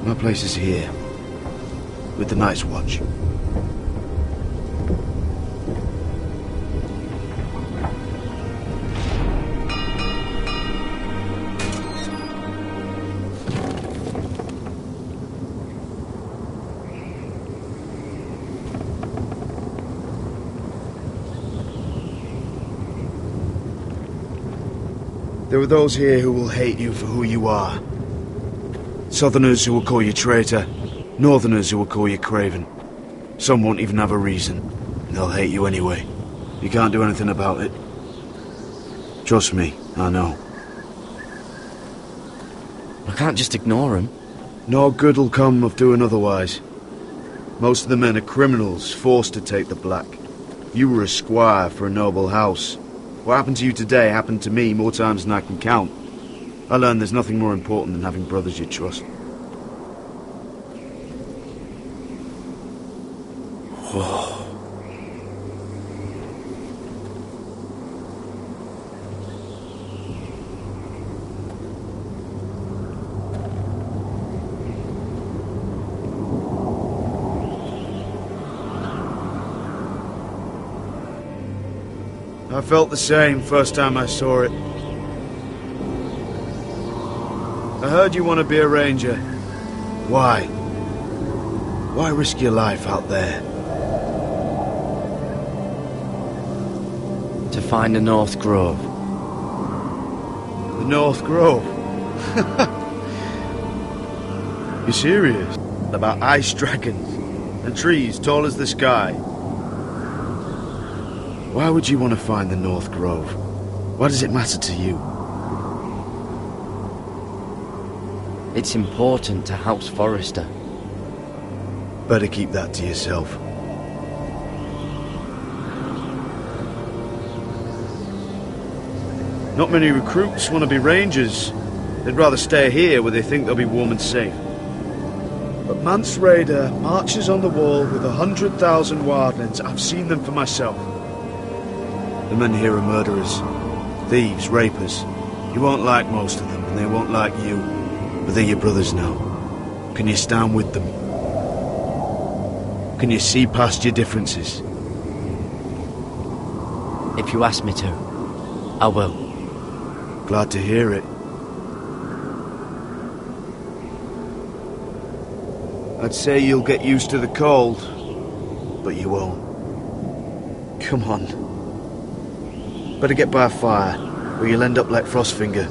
my place is here, with the Night's Watch. There are those here who will hate you for who you are. Southerners who will call you traitor, Northerners who will call you craven. Some won't even have a reason, and they'll hate you anyway. You can't do anything about it. Trust me, I know.
I can't just ignore him.
No good will come of doing otherwise. Most of the men are criminals, forced to take the black. You were a squire for a noble house. What happened to you today happened to me more times than I can count. I learned there's nothing more important than having brothers you trust. I felt the same first time I saw it. I heard you want to be a ranger. Why? Why risk your life out there?
To find the North Grove.
The North Grove? You serious? About ice dragons and trees tall as the sky? Why would you want to find the North Grove? Why does it matter to you?
It's important to House Forrester.
Better keep that to yourself. Not many recruits want to be rangers. They'd rather stay here where they think they'll be warm and safe. But Mance Rayder marches on the wall with 100,000 wildlings. I've seen them for myself. The men here are murderers, thieves, rapers. You won't like most of them, and they won't like you. But they're your brothers now. Can you stand with them? Can you see past your differences?
If you ask me to, I will.
Glad to hear it. I'd say you'll get used to the cold, but you won't. Come on. Better get by a fire, or you'll end up like Frostfinger.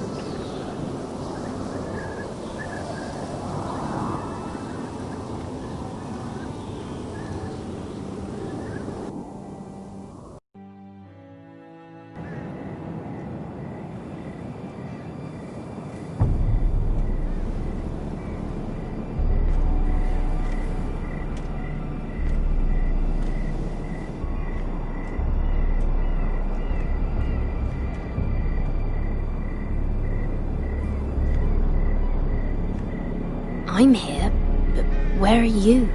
I'm here, but where are you?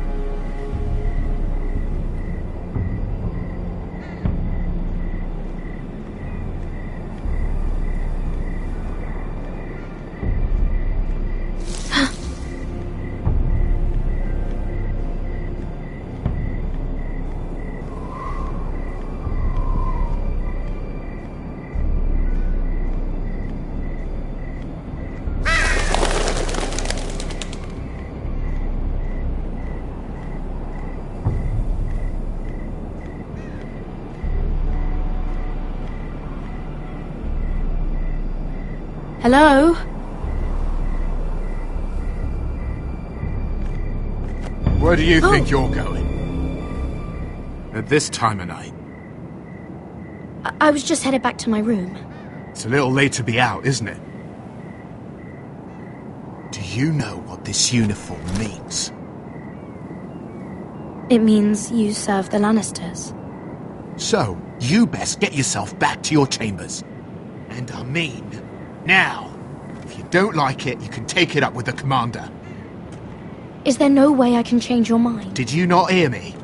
Hello?
Where do you think you're going? At this time of night?
I was just headed back to my room.
It's a little late to be out, isn't it? Do you know what this uniform means?
It means you serve the Lannisters.
So, you best get yourself back to your chambers. And I mean, now. If you don't like it, you can take it up with the commander.
Is there no way I can change your mind?
Did you not hear me?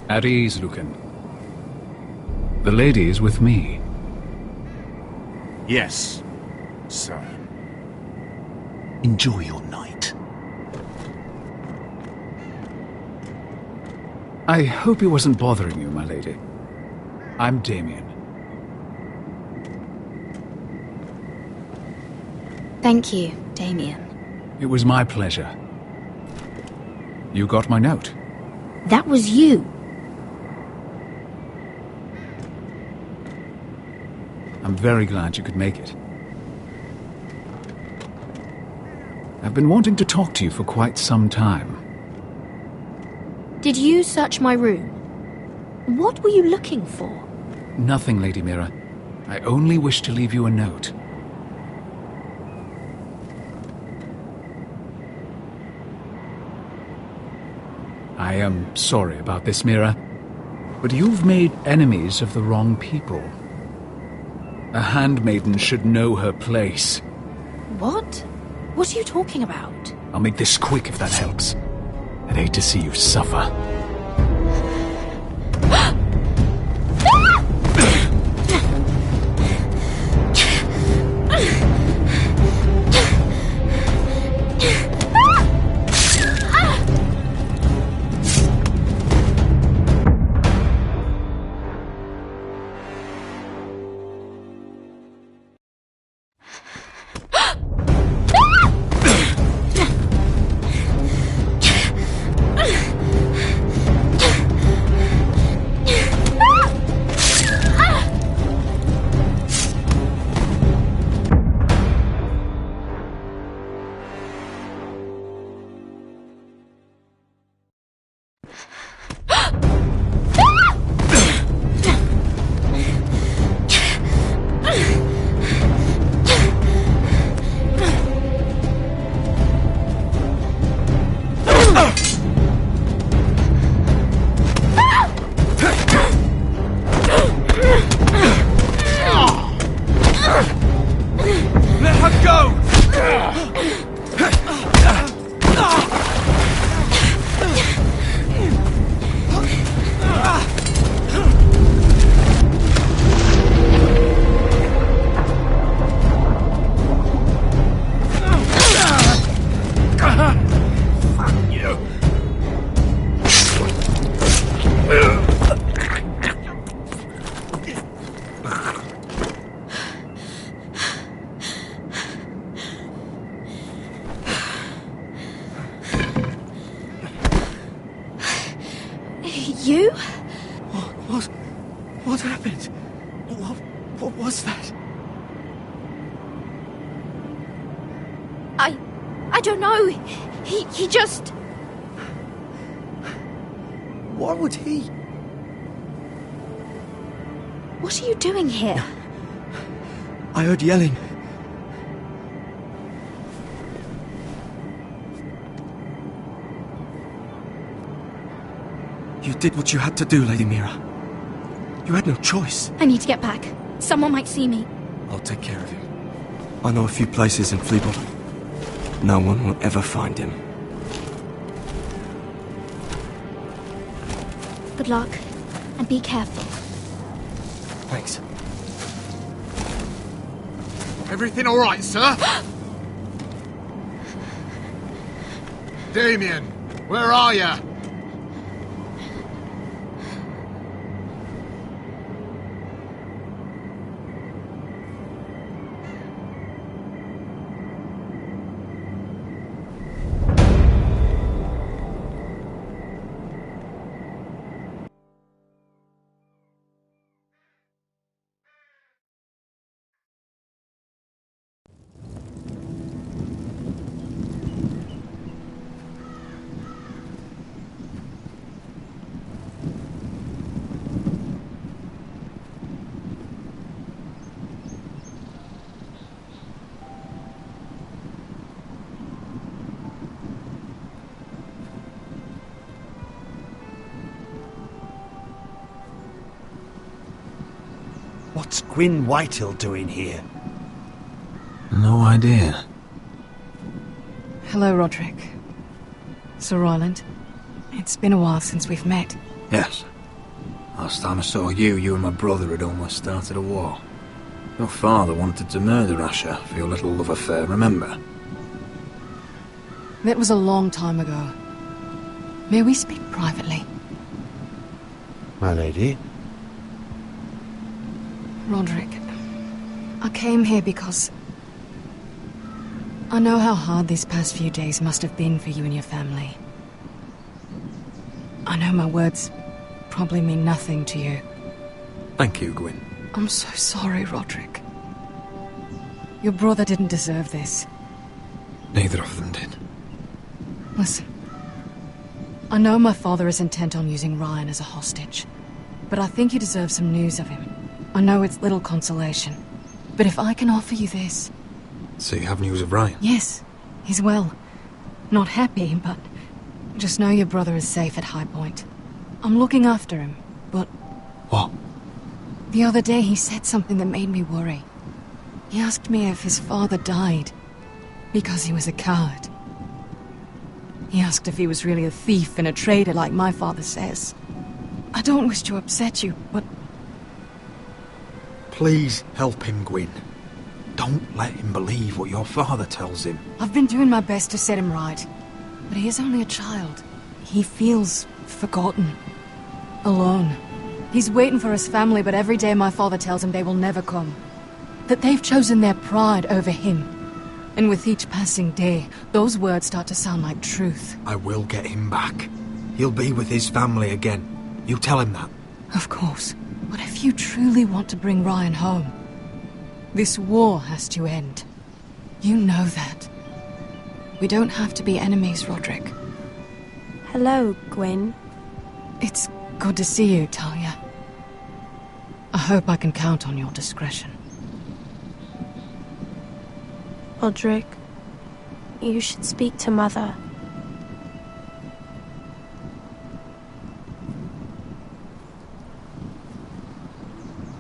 At ease, Lucan. The lady is with me.
Yes, sir. Enjoy your night.
I hope he wasn't bothering you, my lady. I'm Damien.
Thank you, Damien.
It was my pleasure. You got my note.
That was you.
I'm very glad you could make it. I've been wanting to talk to you for quite some time.
Did you search my room? What were you looking for?
Nothing, Lady Mira. I only wish to leave you a note. I am sorry about this, Mira, but you've made enemies of the wrong people. A handmaiden should know her place.
What? What are you talking about?
I'll make this quick if that helps. I'd hate to see you suffer.
You?
What happened? What was that?
I don't know. He just...
Why would he?
What are you doing here?
I heard yelling. You did what you had to do, Lady Mira. You had no choice.
I need to get back. Someone might see me.
I'll take care of him. I know a few places in Fleabot. No one will ever find him.
Good luck, and be careful.
Thanks.
Everything all right, sir? Damien, where are you?
What's Gwyn Whitehill doing here?
No idea.
Hello, Roderick. Sir Royland. It's been a while since we've met.
Yes. Last time I saw you and my brother had almost started a war. Your father wanted to murder Asher for your little love affair, remember?
That was a long time ago. May we speak privately?
My lady?
Roderick, I came here because I know how hard these past few days must have been for you and your family. I know my words probably mean nothing to you.
Thank you, Gwyn.
I'm so sorry, Roderick. Your brother didn't deserve this.
Neither of them did.
Listen, I know my father is intent on using Ryan as a hostage, but I think you deserve some news of him. I know it's little consolation, but if I can offer you this...
So you have news of Ryan?
Yes, he's well. Not happy, but just know your brother is safe at High Point. I'm looking after him, but...
What?
The other day he said something that made me worry. He asked me if his father died because he was a coward. He asked if he was really a thief and a traitor like my father says. I don't wish to upset you, but...
Please help him, Gwyn. Don't let him believe what your father tells him.
I've been doing my best to set him right, but he is only a child. He feels forgotten, alone. He's waiting for his family, but every day my father tells him they will never come. That they've chosen their pride over him. And with each passing day, those words start to sound like truth.
I will get him back. He'll be with his family again. You tell him that.
Of course. But if you truly want to bring Ryan home, this war has to end. You know that. We don't have to be enemies, Roderick.
Hello, Gwyn.
It's good to see you, Talia. I hope I can count on your discretion.
Roderick, you should speak to Mother.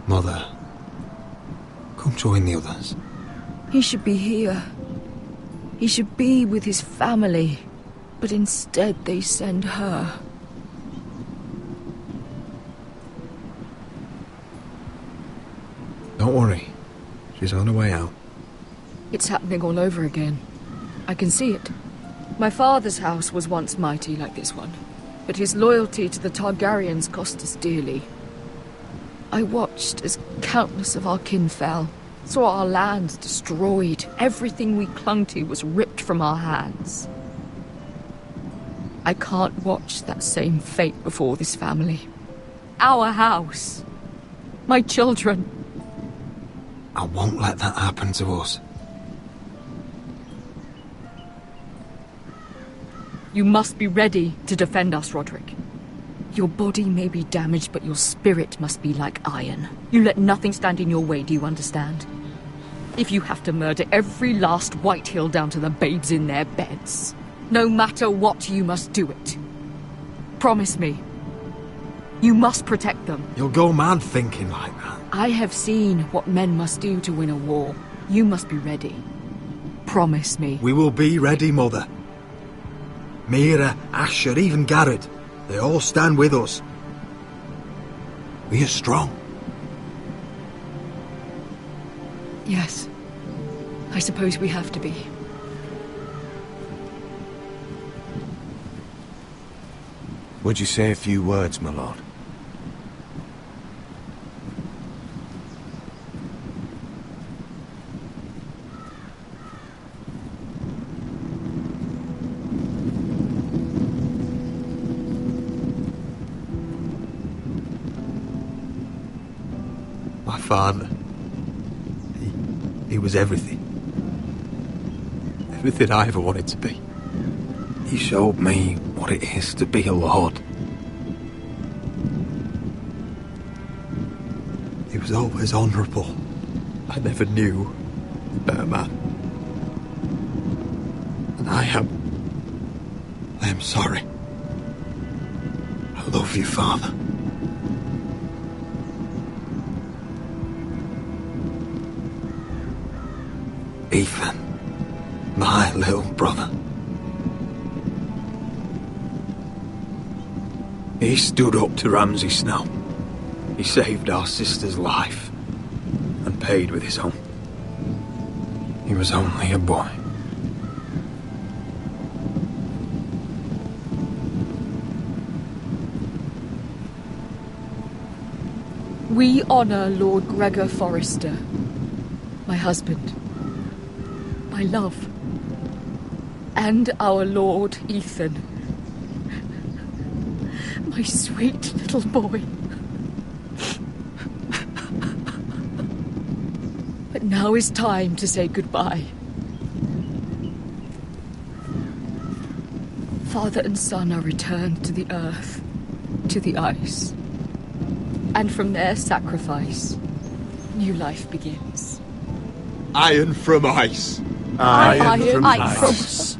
Mother, come join the others.
He should be here. He should be with his family. But instead they send her.
Don't worry. She's on her way out.
It's happening all over again. I can see it. My father's house was once mighty like this one, but his loyalty to the Targaryens cost us dearly. I watched as countless of our kin fell, saw our lands destroyed, everything we clung to was ripped from our hands. I can't watch that same fate before this family. Our house. My children.
I won't let that happen to us.
You must be ready to defend us, Roderick. Your body may be damaged, but your spirit must be like iron. You let nothing stand in your way, do you understand? If you have to murder every last Whitehill down to the babes in their beds, no matter what, you must do it. Promise me. You must protect them.
You'll go mad thinking like that.
I have seen what men must do to win a war. You must be ready. Promise me.
We will be ready, Mother. Mira, Asher, even Garrett. They all stand with us. We are strong.
Yes. I suppose we have to be.
Would you say a few words, my lord?
My father. He was everything. Everything I ever wanted to be. He showed me what it is to be a lord. He was always honourable. I never knew a better man. And I am sorry. I love you, Father. Ethan, my little brother. He stood up to Ramsay Snow. He saved our sister's life and paid with his own. He was only a boy.
We honour Lord Gregor Forrester, my husband, my love, and our Lord Ethan, my sweet little boy. But now is time to say goodbye. Father and son are returned to the earth, to the ice. And from their sacrifice, new life begins.
Iron from ice.
Iron from ice.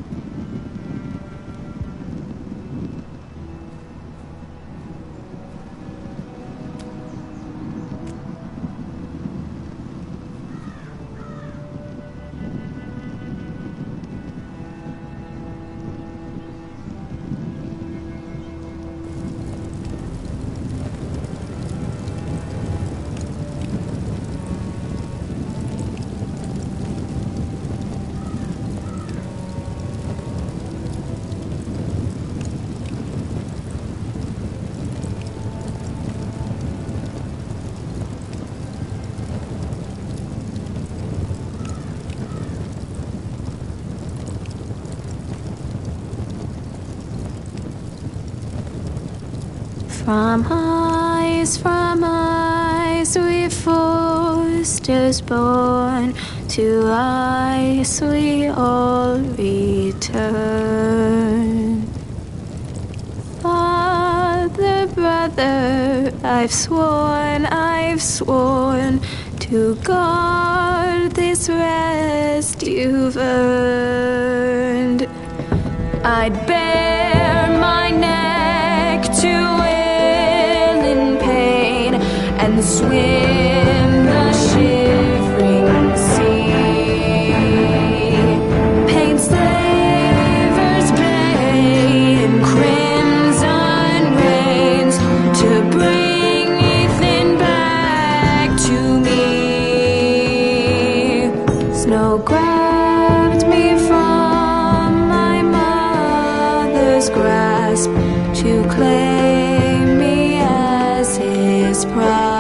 From ice we Forsters born, to ice we all return. Father, brother, I've sworn to guard this rest you've earned. I'd bare my neck to and swim the shivering sea. Paint slavers bay in crimson rains to bring Ethan back to me. Snow grabbed me from my mother's grasp to claim me as his pride.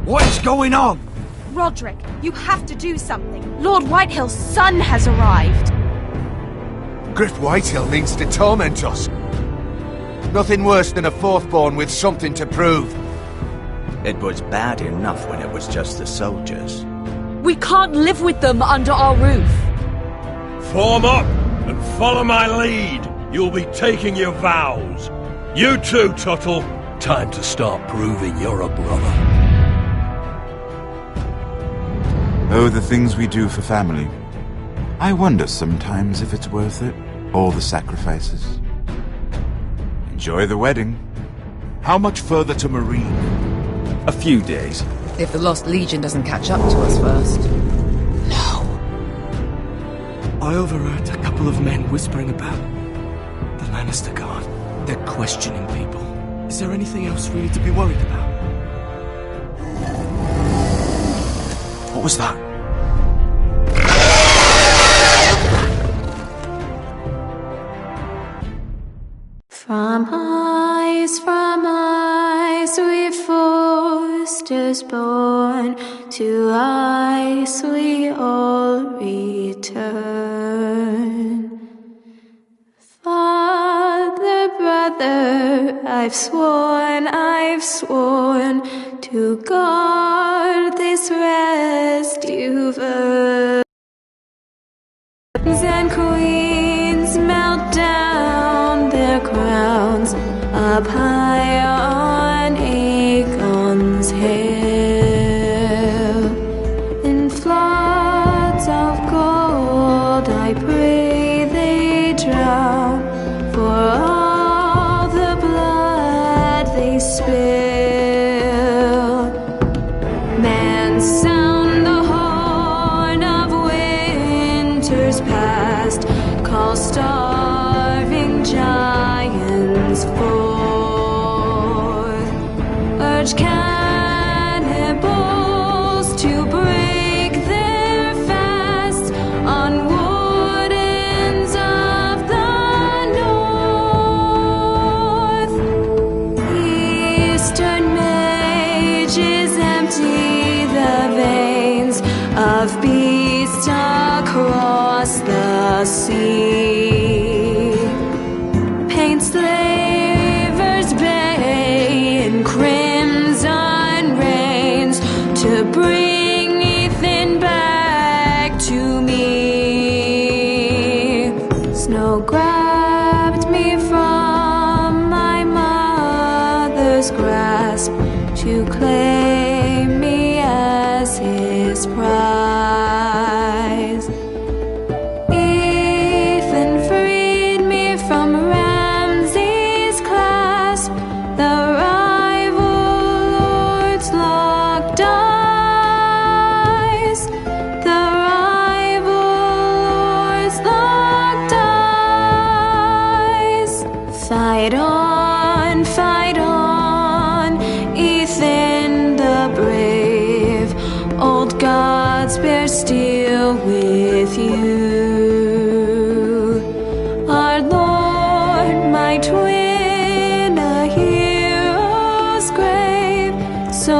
What is going on?
Roderick, you have to do something. Lord Whitehill's son has arrived.
Griff Whitehill means to torment us. Nothing worse than a fourth-born with something to prove.
It was bad enough when it was just the soldiers.
We can't live with them under our roof.
Form up and follow my lead. You'll be taking your vows. You too, Tuttle. Time to start proving you're a brother.
Oh, the things we do for family. I wonder sometimes if it's worth it, all the sacrifices. Enjoy the wedding.
How much further to Marine?
A few days.
If the Lost Legion doesn't catch up to us first.
I overheard a couple of men whispering about the Lannister Guard. They're questioning people. Is there anything else really to be worried about?
What was that?
From ice we foresters born, to ice we all return. Father, brother, I've sworn to guard this rest you've earned. And queens melt down their crowns up high on Aegon's hill. In floods of gold I pray they drown, for all the blood they spill. Men sound the horn of winter's past, call starving giants forth, urge cannibals to break their fast on wardens of the north. Eastern mages empty the veins of beasts across the sea. Paint slavers bay in crimson rains to bring Ethan back to me. Snow grabbed me from my mother's grasp to claim me as his prize. Ethan freed me from Ramsay's clasp, the rival lord's locked eyes, the rival lord's locked eyes. Fight on, Ethan the brave, old gods bear steel with you. Our Lord, my twin, a hero's grave, so